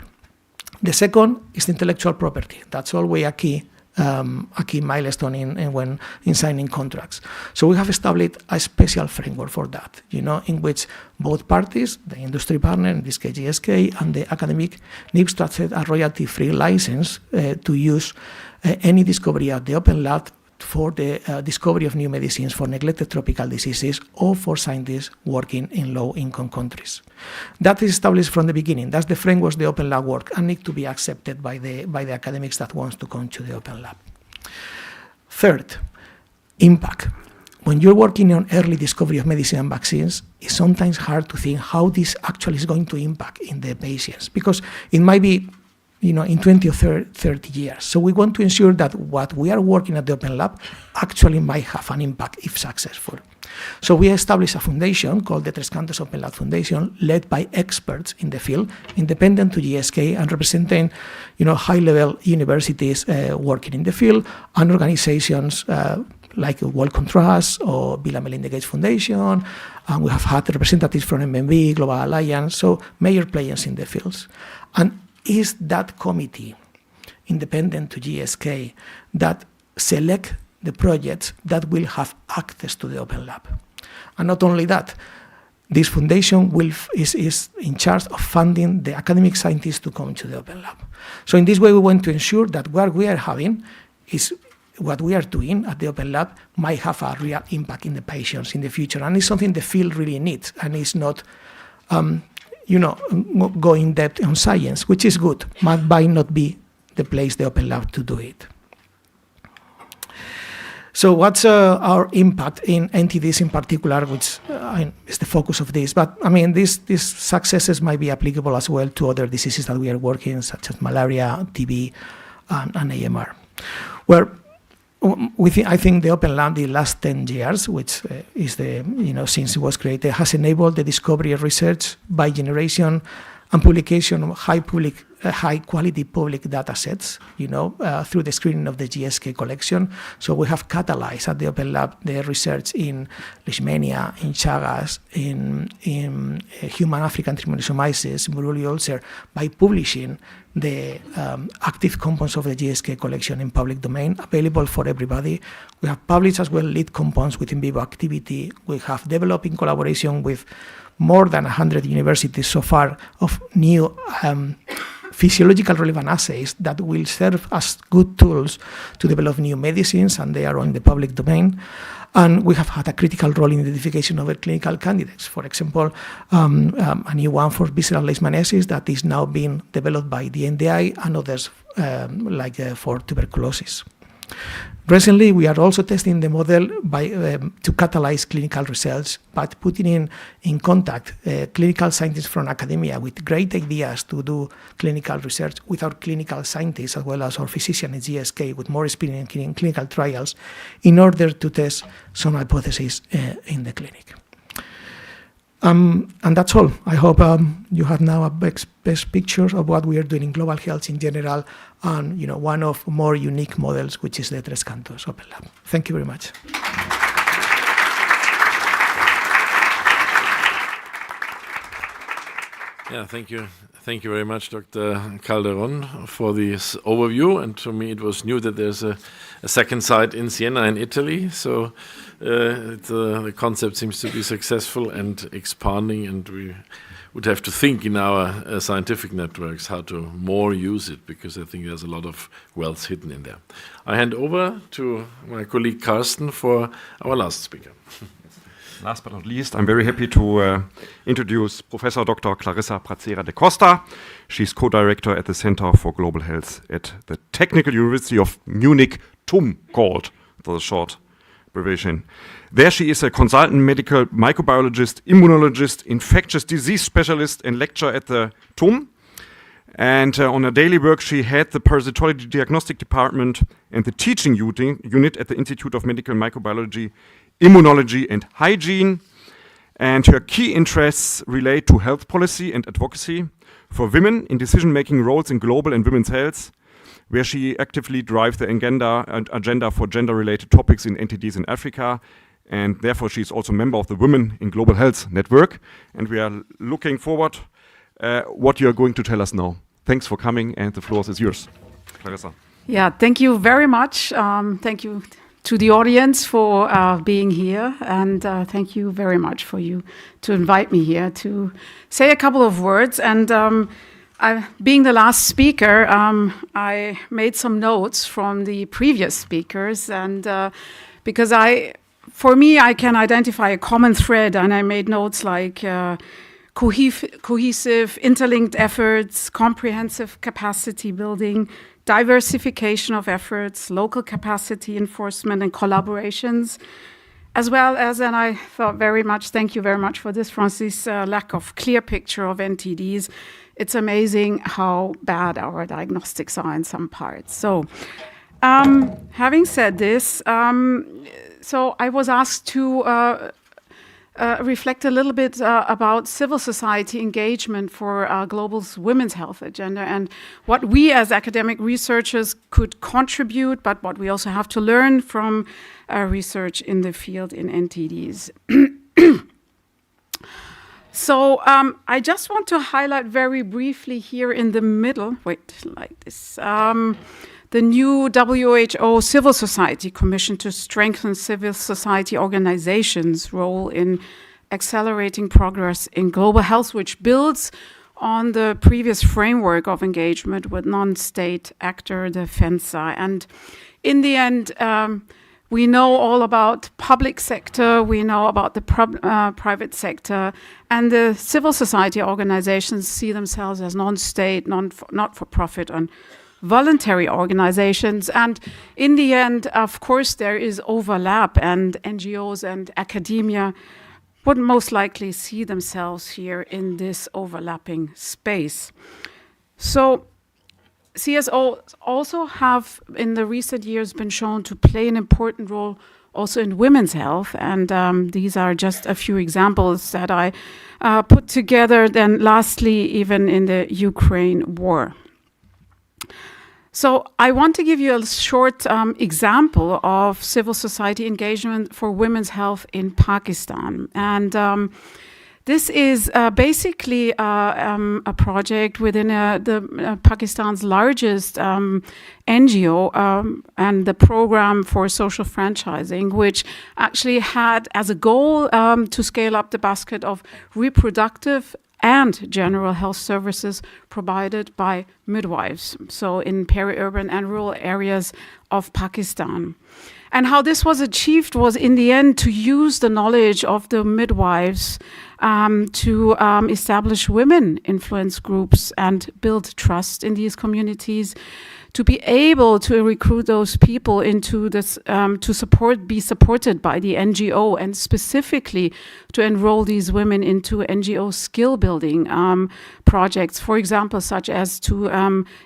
The second is intellectual property. That's always a key milestone in signing contracts. So we have established a special framework for that, in which both parties, the industry partner, in this case GSK, and the academic, need to accept a royalty-free license to use any discovery at the Open Lab for the discovery of new medicines for neglected tropical diseases or for scientists working in low-income countries. That is established from the beginning. That's the framework the Open Lab work and need to be accepted by the academics that wants to come to the Open Lab. Third, impact. When you're working on early discovery of medicine and vaccines, it's sometimes hard to think how this actually is going to impact in the patients, because it might be in 20 or 30 years. So we want to ensure that what we are working at the Open Lab actually might have an impact if successful. So we established a foundation called the Tres Cantos Open Lab Foundation, led by experts in the field, independent to GSK and representing, high-level universities working in the field and organizations like Wellcome Trust or Bill and Melinda Gates Foundation. And we have had representatives from MMB, Global Alliance, so major players in the fields. And is that committee independent to GSK that select the projects that will have access to the Open Lab? And not only that, this foundation is in charge of funding the academic scientists to come to the Open Lab. So in this way, we want to ensure that what we are having is what we are doing at the Open Lab might have a real impact in the patients in the future. And it's something the field really needs, and it's not go in depth on science, which is good, but might not be the place, the Open Lab, to do it. So what's our impact in NTDs in particular, which is the focus of this? But I mean, these successes might be applicable as well to other diseases that we are working, such as malaria, TB, and AMR. Well, I think the Open Lab, the last 10 years, which is since it was created, has enabled the discovery of research by generation and publication of high quality public data sets, through the screening of the GSK collection. So we have catalyzed at the Open Lab the research in leishmania, in Chagas, in human African trichomoniasis, Buruli ulcer, by publishing the active compounds of the GSK collection in public domain, available for everybody. We have published as well lead compounds with in vivo activity. We have developed in collaboration with more than 100 universities so far of new physiological relevant assays that will serve as good tools to develop new medicines, and they are in the public domain. And we have had a critical role in the identification of clinical candidates. For example, a new one for visceral leishmaniasis that is now being developed by the NDI and others for tuberculosis. Recently, we are also testing the model to catalyze clinical research, but putting in contact clinical scientists from academia with great ideas to do clinical research with our clinical scientists, as well as our physician at GSK with more experience in clinical trials, in order to test some hypotheses in the clinic. And that's all. I hope you have now a best picture of what we are doing in global health in general, and one of more unique models, which is the Tres Cantos Open Lab. Thank you very much. Yeah, thank you. Thank you very much, Dr. Calderon, for this overview. And to me, it was new that there's a second site in Siena in Italy. So the concept seems to be successful and expanding, and we would have to think in our scientific networks how to more use it, because I think there's a lot of wealth hidden in there. I hand over to my colleague Carsten for our last speaker. Last but not least, I'm very happy to introduce Professor Dr. Clarissa Prazzera de Costa. She's co-director at the Center for Global Health at the Technical University of Munich, TUM, called the short abbreviation. There she is a consultant medical microbiologist, immunologist, infectious disease specialist, and lecturer at the TUM. And on her daily work, she had the parasitology diagnostic department and the teaching unit at the Institute of Medical Microbiology, Immunology and Hygiene. And her key interests relate to health policy and advocacy for women in decision-making roles in global and women's health, where she actively drives the agenda for gender-related topics in NTDs in Africa. And therefore, she is also a member of the Women in Global Health Network. And we are looking forward what you are going to tell us now. Thanks for coming, and the floor is yours, Clarissa. Yeah, thank you very much. Thank you to the audience for being here, and thank you very much for you to invite me here to say a couple of words. And being the last speaker, I made some notes from the previous speakers, and because for me, I can identify a common thread, and I made notes like cohesive, interlinked efforts, comprehensive capacity building, diversification of efforts, local capacity enforcement and collaborations, as well as, and I thought very much, thank you very much for this, Francis, lack of clear picture of NTDs it's amazing how bad our diagnostics are in some parts. So, having said this, so I was asked to reflect a little bit about civil society engagement for Global's women's health agenda and what we as academic researchers could contribute, but what we also have to learn from research in the field in NTDs. So I just want to highlight very briefly here in the middle, like this, the new WHO Civil Society Commission to strengthen civil society organizations' role in accelerating progress in global health, which builds on the previous framework of engagement with non-state actor, the FENSA. And in the end, we know all about public sector, we know about the private sector, and the civil society organizations see themselves as non-state, not-for-profit, and voluntary organizations. And in the end, of course, there is overlap, and NGOs and academia would most likely see themselves here in this overlapping space. So CSOs also have, in the recent years, been shown to play an important role also in women's health. And these are just a few examples that I put together. Then lastly, even in the Ukraine war. So I want to give you a short example of civil society engagement for women's health in Pakistan. And this is basically a project within Pakistan's largest NGO and the program for social franchising, which actually had as a goal to scale up the basket of reproductive and general health services provided by midwives, so in peri-urban and rural areas of Pakistan. And how this was achieved was, in the end, to use the knowledge of the midwives to establish women influence groups and build trust in these communities, to be able to recruit those people into this, be supported by the NGO, and specifically to enroll these women into NGO skill building projects, for example, such as to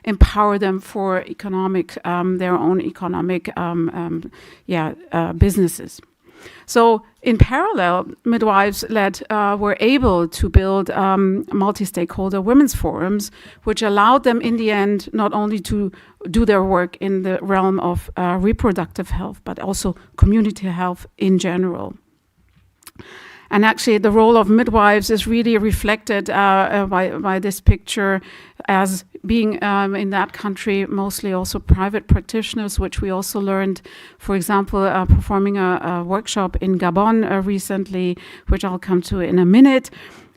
empower them for their own economic businesses. So in parallel, midwives were able to build multi-stakeholder women's forums, which allowed them in the end not only to do their work in the realm of reproductive health, but also community health in general. And actually, the role of midwives is really reflected by this picture as being in that country mostly also private practitioners, which we also learned, for example, performing a workshop in Gabon recently, which I'll come to in a minute.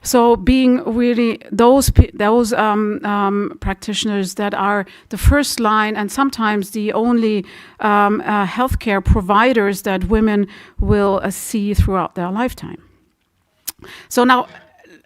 So being really those practitioners that are the first line and sometimes the only healthcare providers that women will see throughout their lifetime. So now,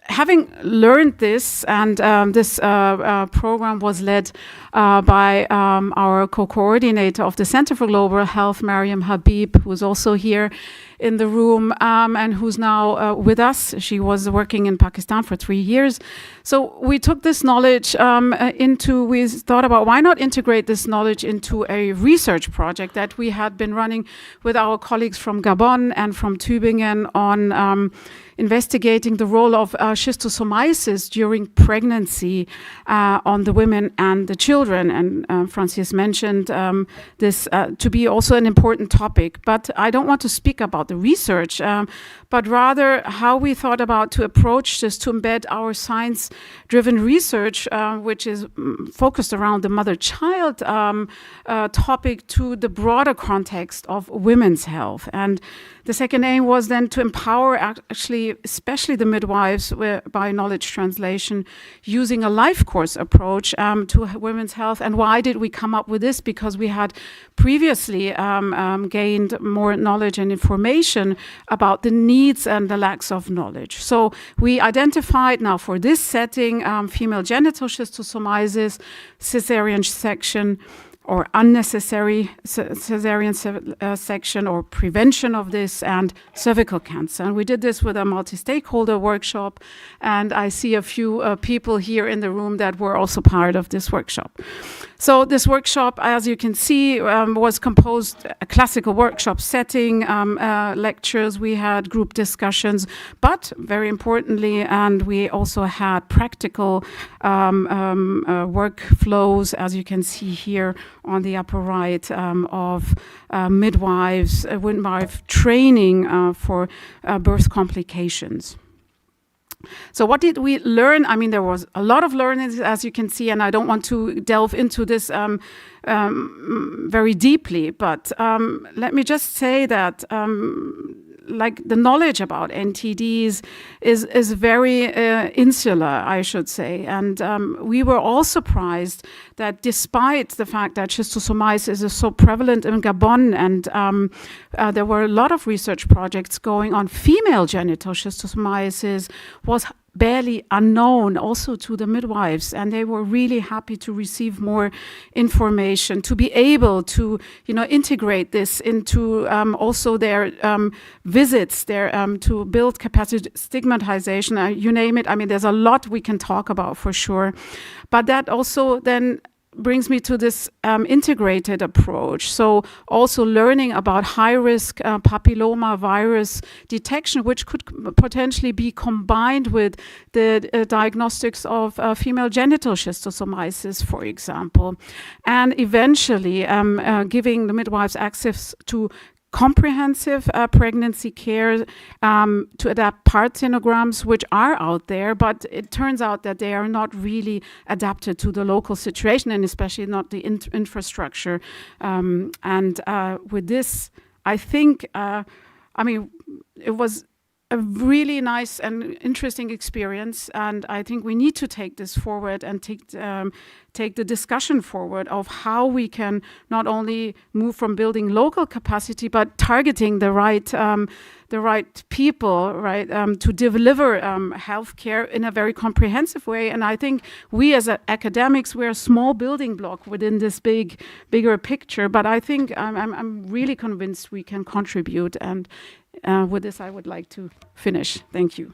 having learned this, and this program was led by our co-coordinator of the Center for Global Health, Mariam Habib, who's also here in the room and who's now with us. She was working in Pakistan for 3 years. So we took this knowledge we thought about why not integrate this knowledge into a research project that we had been running with our colleagues from Gabon and from Tübingen on investigating the role of schistosomiasis during pregnancy on the women and the children. And Francis mentioned this to be also an important topic. But I don't want to speak about the research, but rather how we thought about to approach this, to embed our science-driven research, which is focused around the mother-child topic, to the broader context of women's health. And the second aim was then to empower actually, especially the midwives by knowledge translation, using a life course approach to women's health. And why did we come up with this? Because we had previously gained more knowledge and information about the needs and the lacks of knowledge. So we identified now for this setting female genital schistosomiasis, cesarean section, or unnecessary cesarean section or prevention of this, and cervical cancer. And we did this with a multi-stakeholder workshop, and I see a few people here in the room that were also part of this workshop. So this workshop, as you can see, was composed a classical workshop setting, lectures, we had group discussions, but very importantly, and we also had practical workflows, as you can see here on the upper right, of midwife training for birth complications. So what did we learn? I mean, there was a lot of learning, as you can see, and I don't want to delve into this very deeply, but let me just say that like the knowledge about NTDs is very insular, I should say. And we were all surprised that despite the fact that schistosomiasis is so prevalent in Gabon, and there were a lot of research projects going on, female genital schistosomiasis was barely unknown also to the midwives, and they were really happy to receive more information, to be able to, integrate this into also their visits, their to build capacity, stigmatization, you name it. I mean, there's a lot we can talk about for sure, but that also then brings me to this integrated approach. So also learning about high-risk papilloma virus detection, which could potentially be combined with the diagnostics of female genital schistosomiasis, for example. And eventually giving the midwives access to comprehensive pregnancy care, to adapt parthenograms, which are out there, but it turns out that they are not really adapted to the local situation, and especially not the infrastructure. With this, I think, it was a really nice and interesting experience, and I think we need to take this forward and take the discussion forward of how we can not only move from building local capacity, but targeting the right people, right, to deliver healthcare in a very comprehensive way. And I think we as academics, we're a small building block within this bigger picture. But I think I'm really convinced we can contribute. And with this, I would like to finish. Thank you.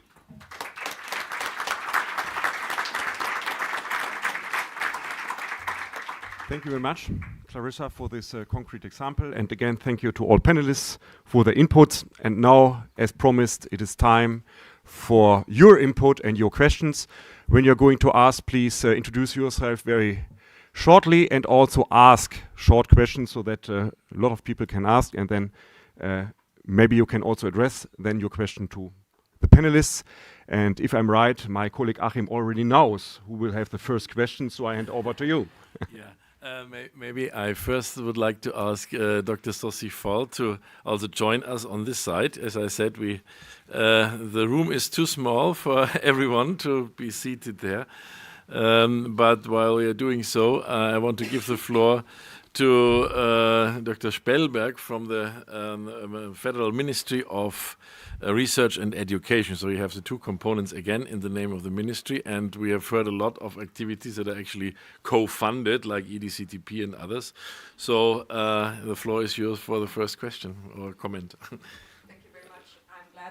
Thank you very much, Clarissa, for this concrete example. And again, thank you to all panelists for their input. And now, as promised, it is time for your input and your questions. When you're going to ask, please introduce yourself very shortly and also ask short questions so that a lot of people can ask. And then maybe you can also address then your question to the panelists. And if I'm right, my colleague Achim already knows who will have the first question, so I hand over to you. Yeah. Maybe I first would like to ask Dr. Sossi Fall to also join us on this side. As I said, the room is too small for everyone to be seated there. But while we are doing so, I want to give the floor to Dr. Spellberg from the Federal Ministry of Research and Education. So you have the two components again in the name of the ministry, and we have heard a lot of activities that are actually co-funded, like EDCTP and others. So the floor is yours for the first question or comment.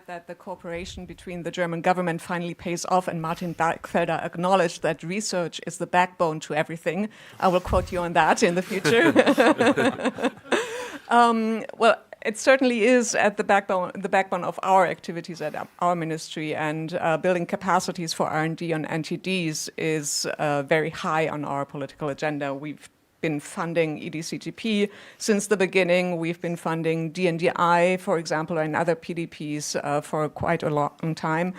That the cooperation between the German government finally pays off, and Martin Bergfelder acknowledged that research is the backbone to everything. I will quote you on that in the future. Well, it certainly is at the backbone of our activities at our ministry, and building capacities for R&D on NTDs is very high on our political agenda. We've been funding EDCTP since the beginning. We've been funding DNDi, for example, and other PDPs for quite a long time.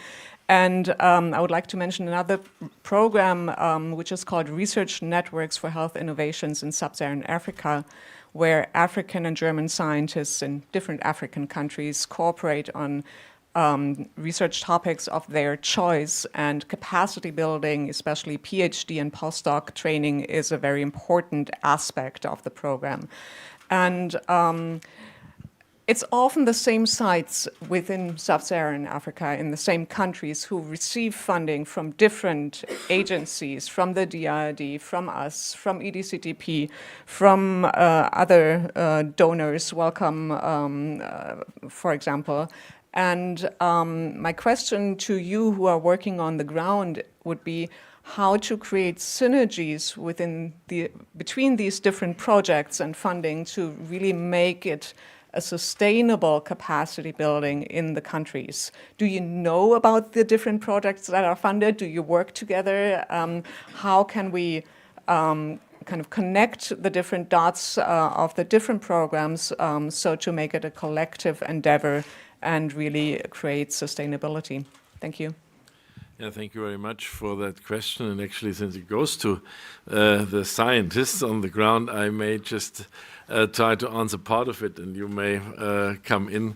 And I would like to mention another program which is called Research Networks for Health Innovations in Sub-Saharan Africa, where African and German scientists in different African countries cooperate on research topics of their choice, and capacity building, especially PhD and postdoc training, is a very important aspect of the program. And it's often the same sites within sub-Saharan Africa, in the same countries, who receive funding from different agencies, from the DRD, from us, from EDCTP, from other donors, Welcome, for example. And my question to you who are working on the ground would be how to create synergies between these different projects and funding to really make it a sustainable capacity building in the countries. Do you know about the different projects that are funded? Do you work together? How can we kind of connect the different dots of the different programs so to make it a collective endeavor and really create sustainability? Thank you. Yeah, thank you very much for that question. And actually, since it goes to the scientists on the ground, I may just try to answer part of it, and you may come in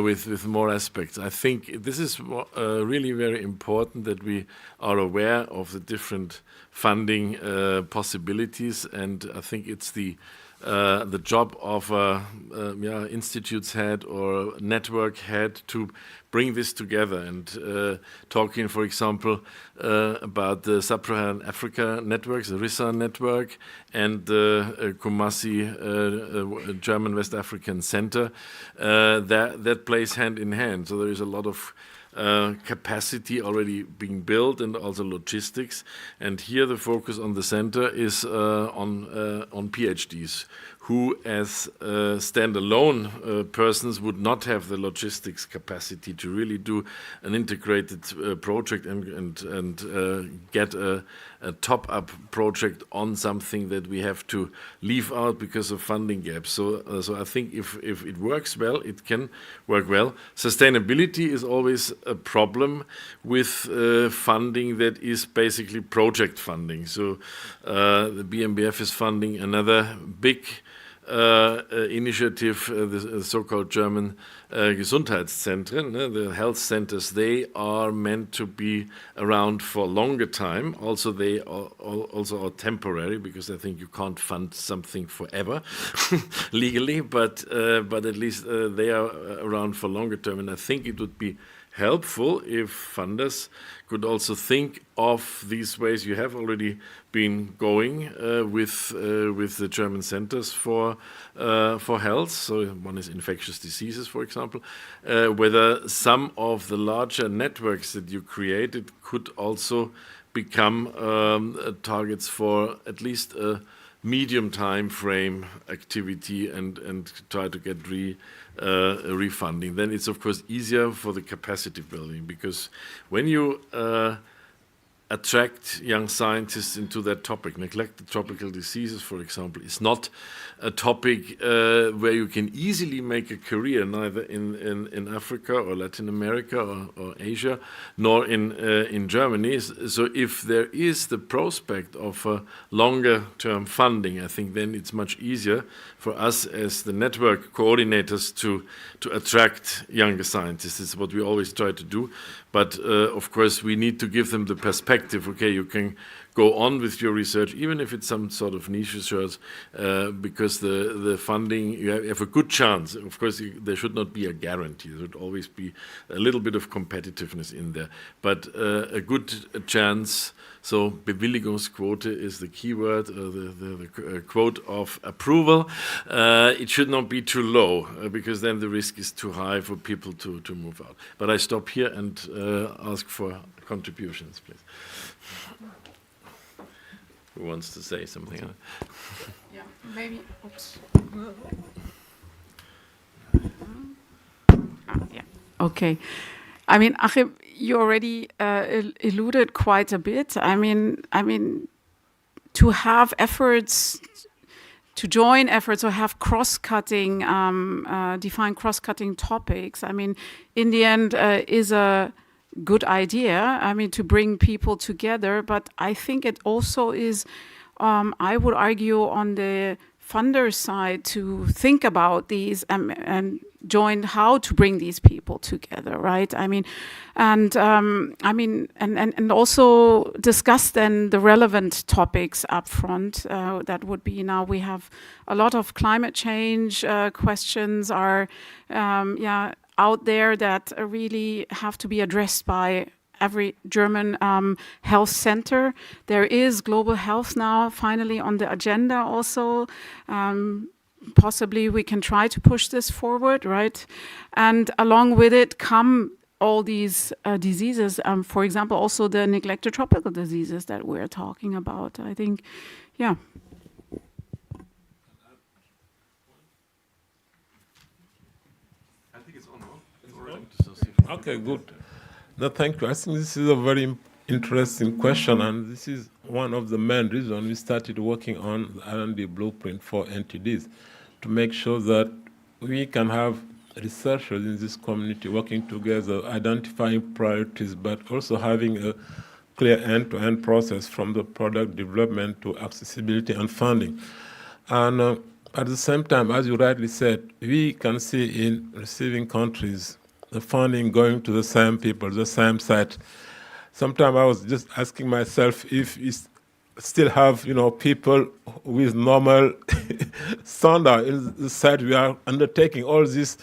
with more aspects. I think this is really very important that we are aware of the different funding possibilities, and I think it's the job of institute's head or network head to bring this together. And talking, for example, about the Sub-Saharan Africa networks, the RISA network, and the Kumasi German West African Center, that plays hand in hand. So there is a lot of capacity already being built and also logistics. And here the focus on the center is on PhDs, who as standalone persons would not have the logistics capacity to really do an integrated project and get a top-up project on something that we have to leave out because of funding gaps. So I think if it works well, it can work well. Sustainability is always a problem with funding that is basically project funding. So the BMBF is funding another big initiative, the so-called German Gesundheitszentren, the health centers. They are meant to be around for a longer time. Also, they are also temporary, because I think you can't fund something forever legally, but at least they are around for longer term. And I think it would be helpful if funders could also think of these ways. You have already been going with the German centers for health. So one is infectious diseases, for example. Whether some of the larger networks that you created could also become targets for at least a medium time frame activity and try to get refunding. Then it's of course easier for the capacity building, because when you attract young scientists into that topic, neglected tropical diseases, for example, is not a topic where you can easily make a career, neither in Africa or Latin America or Asia, nor in Germany. So if there is the prospect of a longer term funding, I think then it's much easier for us as the network coordinators to attract younger scientists. It's what we always try to do. But of course, we need to give them the perspective. Okay, you can go on with your research, even if it's some sort of niche research, because the funding, you have a good chance. Of course, there should not be a guarantee. There should always be a little bit of competitiveness in there. But a good chance. So Bewilligungsquote is the key word, the quote of approval. It should not be too low, because then the risk is too high for people to move out. But I stop here and ask for contributions, please. Who wants to say something? Yeah, maybe. Oops. Yeah. Okay. I mean, Achim, you already alluded quite a bit. I mean, to have efforts, to join efforts or have cross-cutting, define cross-cutting topics, I mean, in the end, is a good idea. I mean, to bring people together, but I think it also is, I would argue, on the funders' side to think about these and join how to bring these people together, right? I mean, and also discuss then the relevant topics up front. That would be, now we have a lot of climate change questions are out there that really have to be addressed by every German health center. There is global health now finally on the agenda also. Possibly we can try to push this forward, right? And along with it come all these diseases, for example, also the neglected tropical diseases that we're talking about. I think, yeah. I think it's on. Okay, good. No, thank you. I think this is a very interesting question, and this is one of the main reasons we started working on the R&D blueprint for NTDs, to make sure that we can have researchers in this community working together, identifying priorities, but also having a clear end-to-end process from the product development to accessibility and funding. And at the same time, as you rightly said, we can see in receiving countries the funding going to the same people, the same site. Sometimes I was just asking myself if we still have, people with normal standard in the site we are undertaking all this,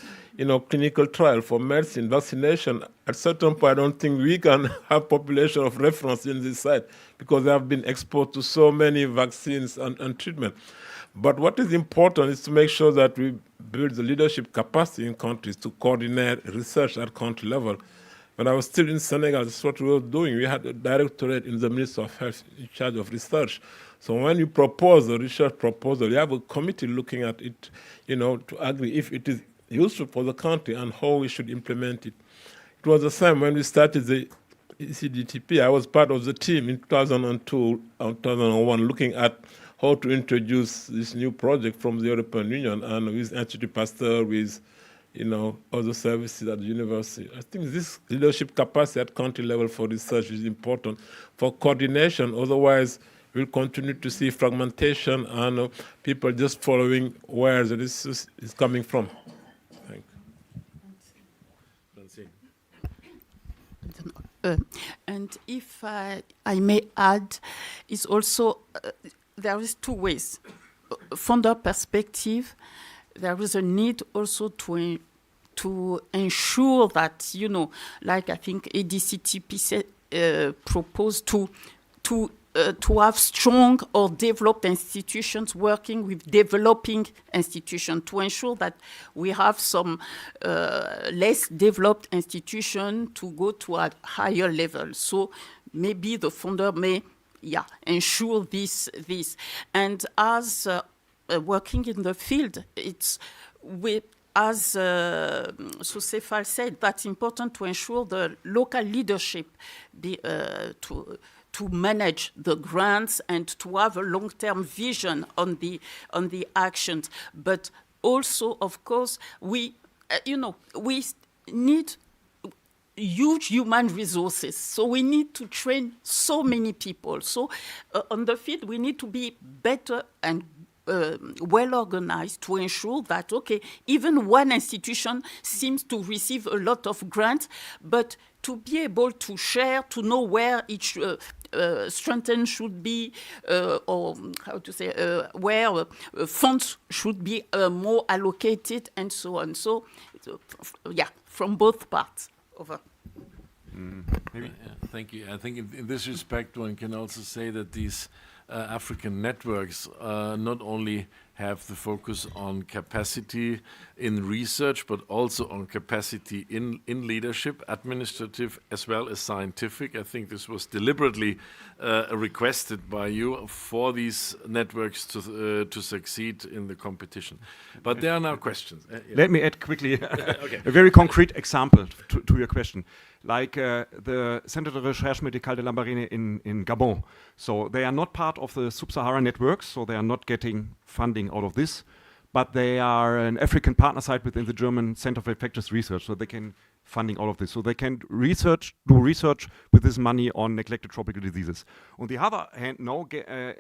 clinical trial for medicine, vaccination. At certain point, I don't think we can have population of reference in this site because they have been exposed to so many vaccines and treatment. But what is important is to make sure that we build the leadership capacity in countries to coordinate research at country level. When I was still in Senegal, that's what we were doing. We had a directorate in the Ministry of Health in charge of research. So when you propose a research proposal, you have a committee looking at it, to agree if it is useful for the country and how we should implement it. It was the same when we started the ECDTP. I was part of the team in 2002 and 2001 looking at how to introduce this new project from the European Union and with Institut Pasteur, with other services at the university. I think this leadership capacity at country level for research is important for coordination. Otherwise, we'll continue to see fragmentation and people just following where the research is coming from. Thank you. And if I may add, is also there is two ways. From the perspective, there is a need also to ensure that, like I think ADCTP proposed to have strong or developed institutions working with developing institutions, to ensure that we have some less developed institutions to go to a higher level. So maybe the funder may ensure this. And as working in the field, it's as Sucefal said, that's important to ensure the local leadership to manage the grants and to have a long-term vision on the actions. But also, of course, we need huge human resources. So we need to train so many people. So on the field, we need to be better and well organized to ensure that, even one institution seems to receive a lot of grants, but to be able to share, to know where each strengthen should be, or how to say, where funds should be more allocated, and so on. So, from both parts. Over. Thank you. I think in this respect, one can also say that these African networks not only have the focus on capacity in research, but also on capacity in leadership, administrative, as well as scientific. I think this was deliberately requested by you for these networks to succeed in the competition. But there are now questions. Let me add quickly a very concrete example to your question. Like the Centre de Recherche Médicale de Lambaréné in Gabon. So they are not part of the Sub-Saharan networks, so they are not getting funding out of this, but they are an African partner site within the German Center for Infectious Research, so they can funding all of this. So they can do research with this money on neglected tropical diseases. On the other hand, now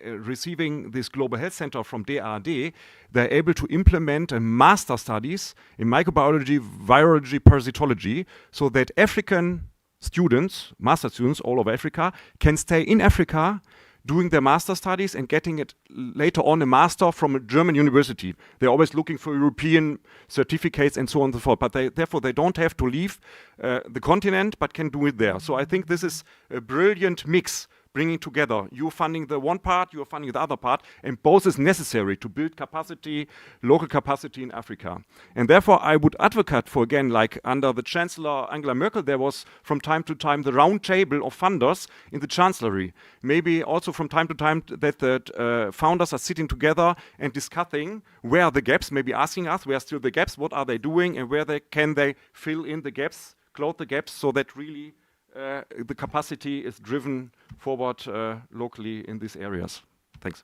receiving this Global Health Center from DAAD, they're able to implement master studies in microbiology, virology, parasitology, so that African students, master students all over Africa, can stay in Africa doing their master studies and getting it later on a master from a German university. They're always looking for European certificates and so on and so forth, but therefore they don't have to leave the continent, but can do it there. So I think this is a brilliant mix, bringing together, you're funding the one part, you're funding the other part, and both is necessary to build capacity, local capacity in Africa. And therefore I would advocate for, again, like under the Chancellor Angela Merkel, there was from time to time the round table of funders in the Chancellery. Maybe also from time to time that the founders are sitting together and discussing where are the gaps, maybe asking us where are still the gaps, what are they doing, and where can they fill in the gaps, close the gaps, so that really the capacity is driven forward locally in these areas. Thanks.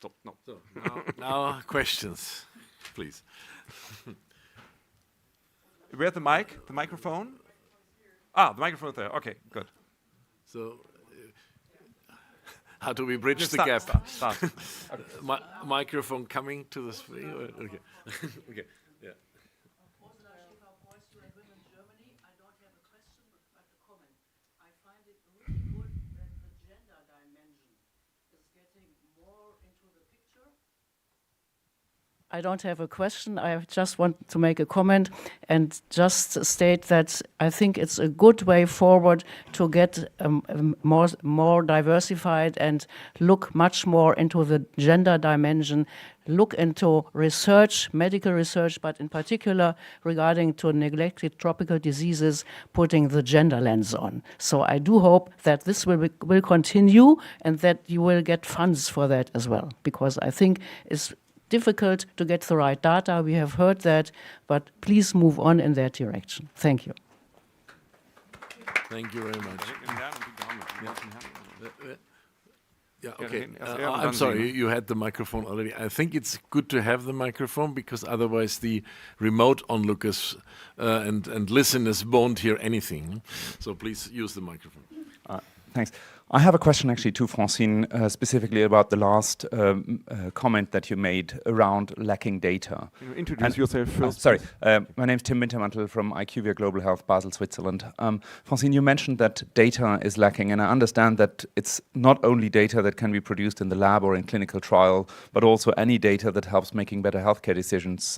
So now questions, please. Where's the mic? The microphone? Ah, the microphone there. Okay, good. So, how do we bridge the gap? Start. Microphone coming to the screen? Okay. Okay. Yeah. I don't have a question. I just want to make a comment and just state that I think it's a good way forward to get more diversified and look much more into the gender dimension, look into research, medical research, but in particular regarding to neglected tropical diseases, putting the gender lens on. So I do hope that this will continue and that you will get funds for that as well, because I think it's difficult to get the right data. We have heard that, but please move on in that direction. Thank you. Thank you very much. Yeah, okay. I'm sorry, you had the microphone already. I think it's good to have the microphone because otherwise the remote onlookers and listeners won't hear anything. So please use the microphone. Thanks. I have a question actually to Francine, specifically about the last comment that you made around lacking data. Can you introduce yourself first? Sorry, my name is Tim Wintermantel from IQVIA Global Health, Basel, Switzerland. Francine, you mentioned that data is lacking, and I understand that it's not only data that can be produced in the lab or in clinical trial, but also any data that helps making better healthcare decisions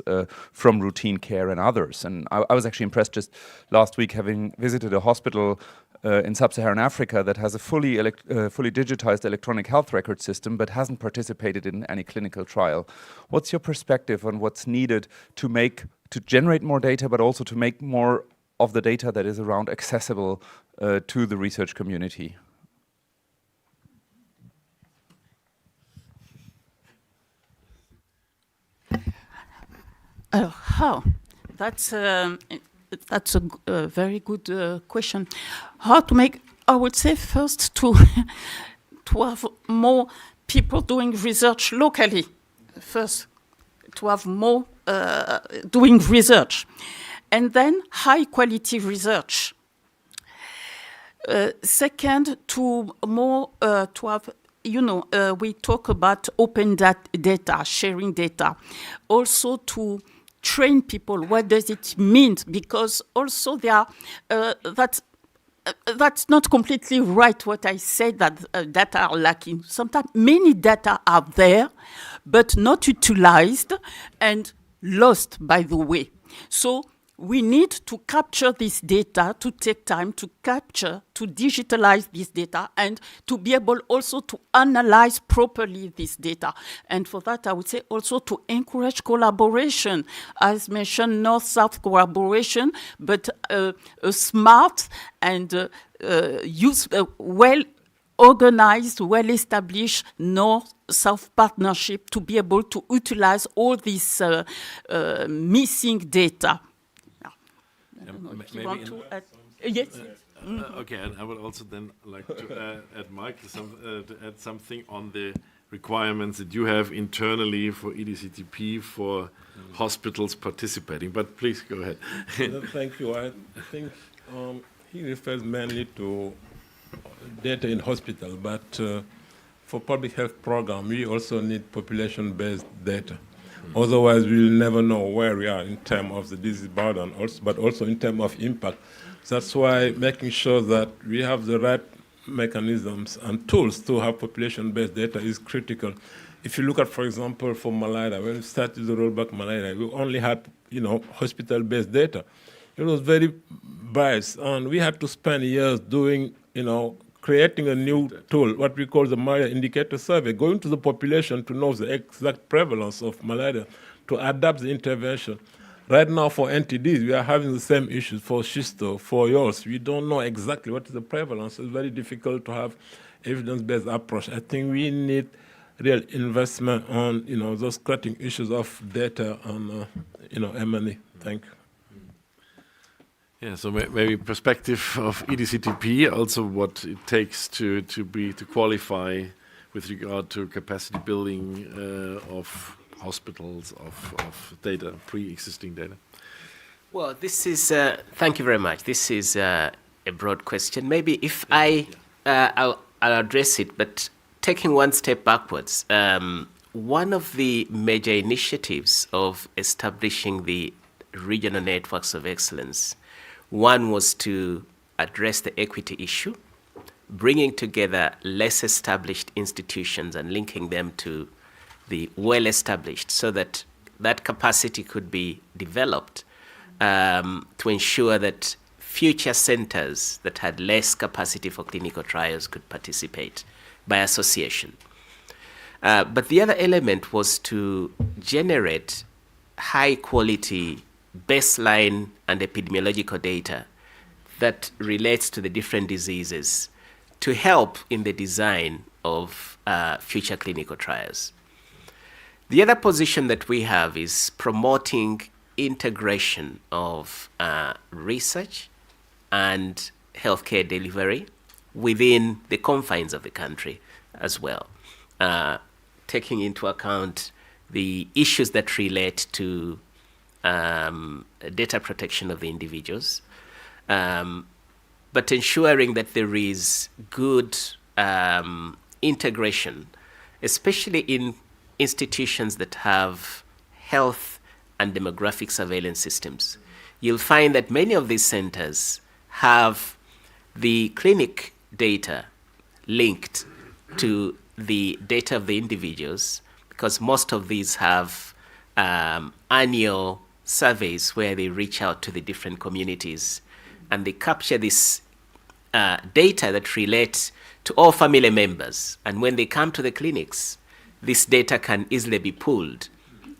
from routine care and others. And I was actually impressed just last week having visited a hospital in sub-Saharan Africa that has a fully digitized electronic health record system but hasn't participated in any clinical trial. What's your perspective on what's needed to generate more data, but also to make more of the data that is around accessible to the research community? How? That's a very good question. How to make? I would say first to have more people doing research locally. First, to have more doing research, and then high quality research. Second, to have. We talk about open data, sharing data. Also to train people. What does it mean? Because also that's not completely right what I said, that data are lacking. Sometimes many data are there, but not utilized and lost by the way. So we need to capture this data, to take time to capture, to digitalize this data, and to be able also to analyze properly this data. And for that, I would say also to encourage collaboration. As mentioned, North-South collaboration, but a smart and well-organized, well-established North-South partnership to be able to utilize all this missing data. Yes. Okay, and I would also then like to add, Mike, to add something on the requirements that you have internally for EDCTP for hospitals participating. But please go ahead. Thank you. I think he refers mainly to data in hospital, but for public health program, we also need population-based data. Otherwise, we'll never know where we are in terms of the disease burden, but also in terms of impact. That's why making sure that we have the right mechanisms and tools to have population-based data is critical. If you look at, for example, for malaria, when we started the rollback malaria, we only had, hospital-based data. It was very biased, and we had to spend years doing, creating a new tool, what we call the malaria indicator survey, going to the population to know the exact prevalence of malaria, to adapt the intervention. Right now for NTDs, we are having the same issues for schisto, for yours. We don't know exactly what is the prevalence. It's very difficult to have evidence-based approach. I think we need real investment on, those cutting issues of data and, M&E. Thank you. Yeah, so maybe perspective of EDCTP, also what it takes to qualify with regard to capacity building of hospitals, of data, pre-existing data. Well, this is, thank you very much. This is a broad question. Maybe if I'll address it, but taking one step backwards, one of the major initiatives of establishing the regional networks of excellence, one was to address the equity issue, bringing together less established institutions and linking them to the well-established so that that capacity could be developed to ensure that future centers that had less capacity for clinical trials could participate by association. But the other element was to generate high-quality baseline and epidemiological data that relates to the different diseases to help in the design of future clinical trials. The other position that we have is promoting integration of research and healthcare delivery within the confines of the country as well, taking into account the issues that relate to data protection of the individuals, but ensuring that there is good integration, especially in institutions that have health and demographic surveillance systems. You'll find that many of these centers have the clinic data linked to the data of the individuals, because most of these have annual surveys where they reach out to the different communities and they capture this data that relates to all family members. And when they come to the clinics, this data can easily be pulled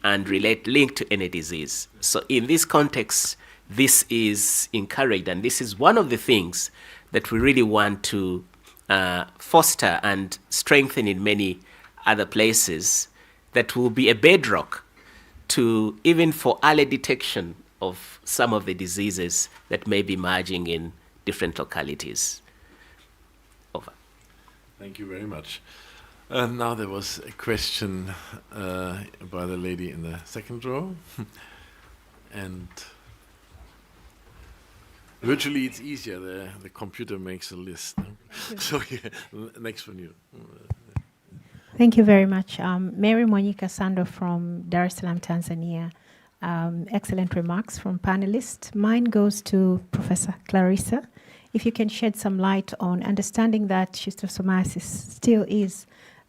and linked to any disease. So in this context, this is encouraged, and this is one of the things that we really want to foster and strengthen in many other places, that will be a bedrock to even for early detection of some of the diseases that may be emerging in different localities. Over. Thank you very much. Now there was a question by the lady in the second row. And virtually it's easier, the computer makes a list. So yeah, next one you. Thank you very much. Mary Monica Sando from Dar es Salaam, Tanzania. Excellent remarks from panelists. Mine goes to Professor Clarissa. If you can shed some light on understanding that schistosomiasis still is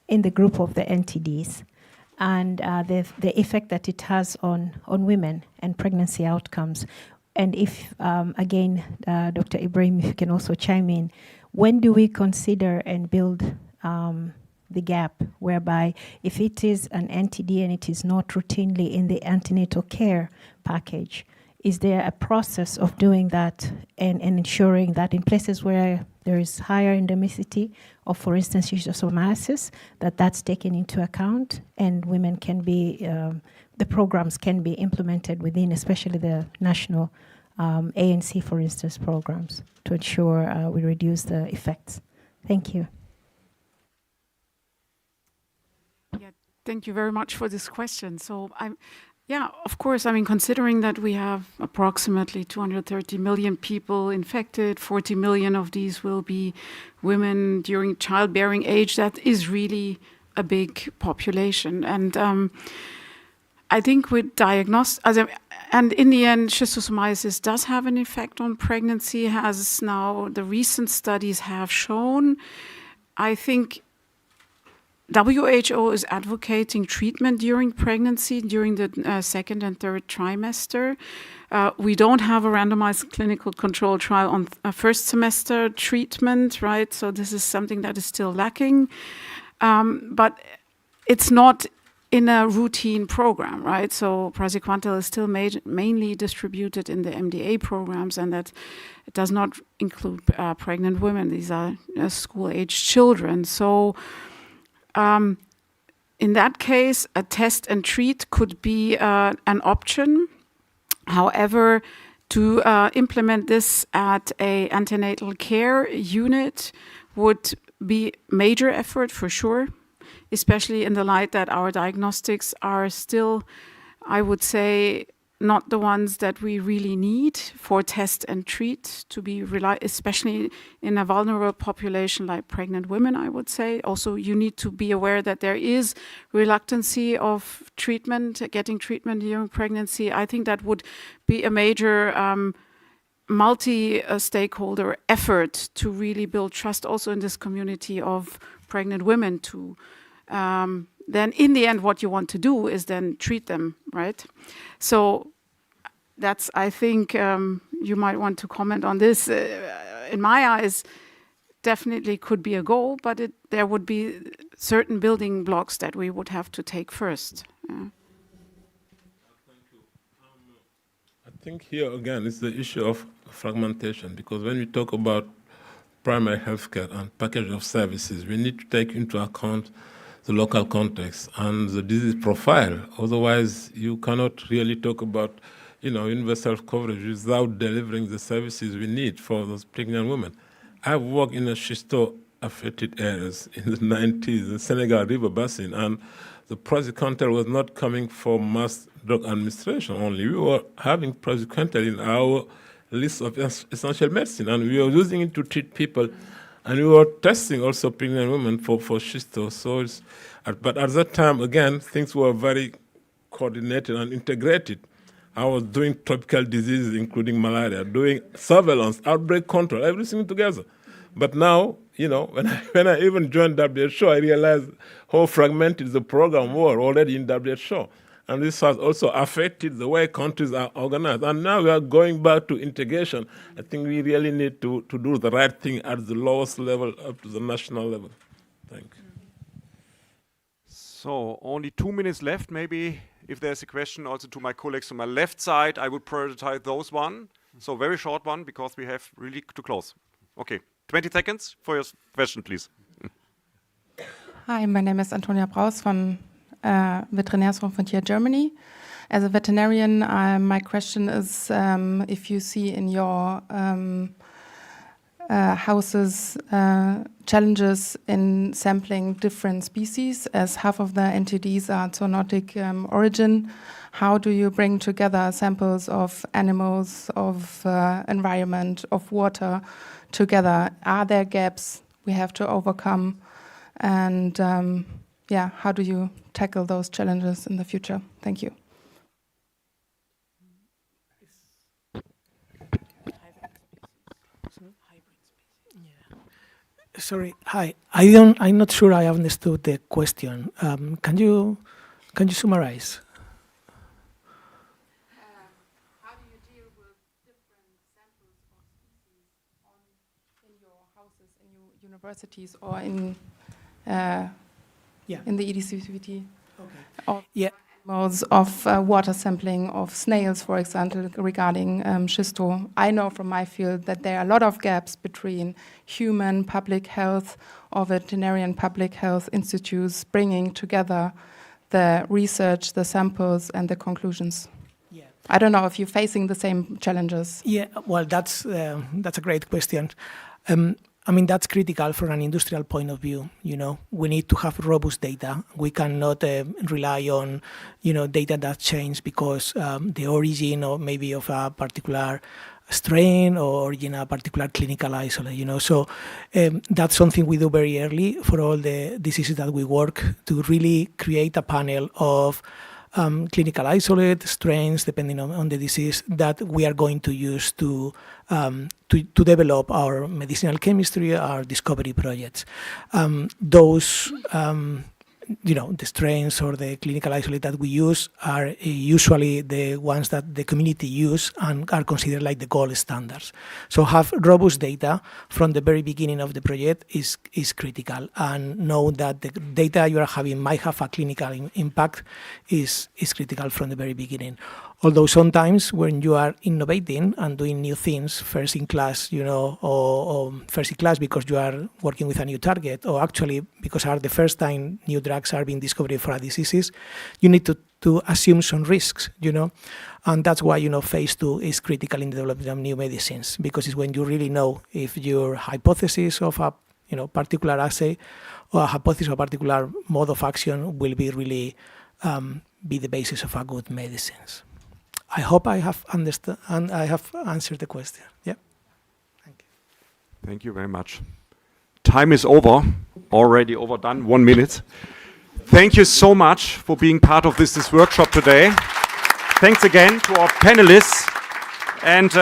in the group of the NTDs, and the effect that it has on women and pregnancy outcomes. And if, again, Dr. Ibrahim, if you can also chime in, when do we consider and build the gap whereby if it is an NTD and it is not routinely in the antenatal care package, is there a process of doing that and ensuring that in places where there is higher endemicity of, for instance, schistosomiasis, that's taken into account and women can be, the programs can be implemented within, especially the national ANC, for instance, programs to ensure we reduce the effects. Thank you. Thank you very much for this question. So yeah, of course, I mean, considering that we have approximately 230 million people infected, 40 million of these will be women during childbearing age, that is really a big population. And I think with and in the end, schistosomiasis does have an effect on pregnancy, as now the recent studies have shown. I think WHO is advocating treatment during pregnancy, during the second and third trimester. We don't have a randomized clinical control trial on first semester treatment, right? So this is something that is still lacking. But it's not in a routine program, right? So praziquantel is still mainly distributed in the MDA programs, and that it does not include pregnant women. These are school-aged children. So in that case, a test and treat could be an option. However, to implement this at an antenatal care unit would be major effort for sure, especially in the light that our diagnostics are still, I would say, not the ones that we really need for test and treat to be especially in a vulnerable population like pregnant women, I would say. Also, you need to be aware that there is reluctancy of treatment, getting treatment during pregnancy. I think that would be a major multi-stakeholder effort to really build trust also in this community of pregnant women to then in the end, what you want to do is then treat them, right? So that's, I think, you might want to comment on this. In my eyes, definitely could be a goal, but there would be certain building blocks that we would have to take first. Thank you. I think here again it's the issue of fragmentation, because when we talk about primary healthcare and package of services, we need to take into account the local context and the disease profile. Otherwise, you cannot really talk about, universal coverage without delivering the services we need for those pregnant women. I've worked in a schisto-affected areas in the 90s, the Senegal River Basin, and the praziquantel was not coming from mass drug administration only. We were having praziquantel in our list of essential medicine, and we were using it to treat people. And we were testing also pregnant women for schisto. So but at that time, again, things were very coordinated and integrated. I was doing tropical diseases, including malaria, doing surveillance, outbreak control, everything together. But now, when I even joined WHO, I realized how fragmented the program were already in WHO. And this has also affected the way countries are organized. And now we are going back to integration. I think we really need to do the right thing at the lowest level up to the national level. Thank you. So only 2 minutes left. Maybe if there's a question also to my colleagues on my left side, I would prioritize those one. So very short one, because we have really to close. Okay, 20 seconds for your question, please. Hi, my name is Antonia Braus from Veterinärsfrontier Germany. As a veterinarian, my question is if you see in your houses challenges in sampling different species, as half of the NTDs are zoonotic origin. How do you bring together samples of animals, of environment, of water together? Are there gaps we have to overcome? And how do you tackle those challenges in the future? Thank you. Sorry. Hi. I'm not sure I understood the question. Can you summarize? How do you deal with different samples of species in your houses, in your universities, or in the EDCVT? Okay. Of water sampling of snails, for example, regarding schisto. I know from my field that there are a lot of gaps between human public health or veterinarian public health institutes bringing together the research, the samples, and the conclusions. Yeah. I don't know if you're facing the same challenges. Yeah, well, that's a great question. I mean, that's critical from an industrial point of view. We need to have robust data. We cannot rely on, data that change because the origin or maybe of a particular strain or a particular clinical isolate. So that's something we do very early for all the diseases that we work to really create a panel of clinical isolate strains, depending on the disease, that we are going to use to develop our medicinal chemistry, our discovery projects. Those the strains or the clinical isolate that we use are usually the ones that the community use and are considered like the gold standards. So have robust data from the very beginning of the project is critical, and know that the data you are having might have a clinical impact is critical from the very beginning. Although sometimes when you are innovating and doing new things, first in class, or first in class because you are working with a new target, or actually because are the first time new drugs are being discovered for a diseases, you need to assume some risks, and that's why, phase 2 is critical in the development of new medicines, because it's when you really know if your hypothesis of a, particular assay or a hypothesis of a particular mode of action will be really be the basis of a good medicines. I hope I have understood and I have answered the question. Yeah. Thank you. Thank you very much. Time is over, already overdone, 1 minute. Thank you so much for being part of this workshop today. Thanks again to our panelists, and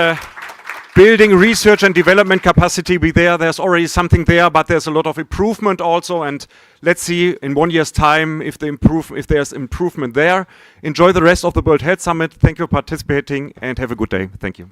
building research and development capacity. There's already something there, but there's a lot of improvement also, and let's see in 1 year's time if there's improvement there. Enjoy the rest of the World Health Summit. Thank you for participating and have a good day. Thank you.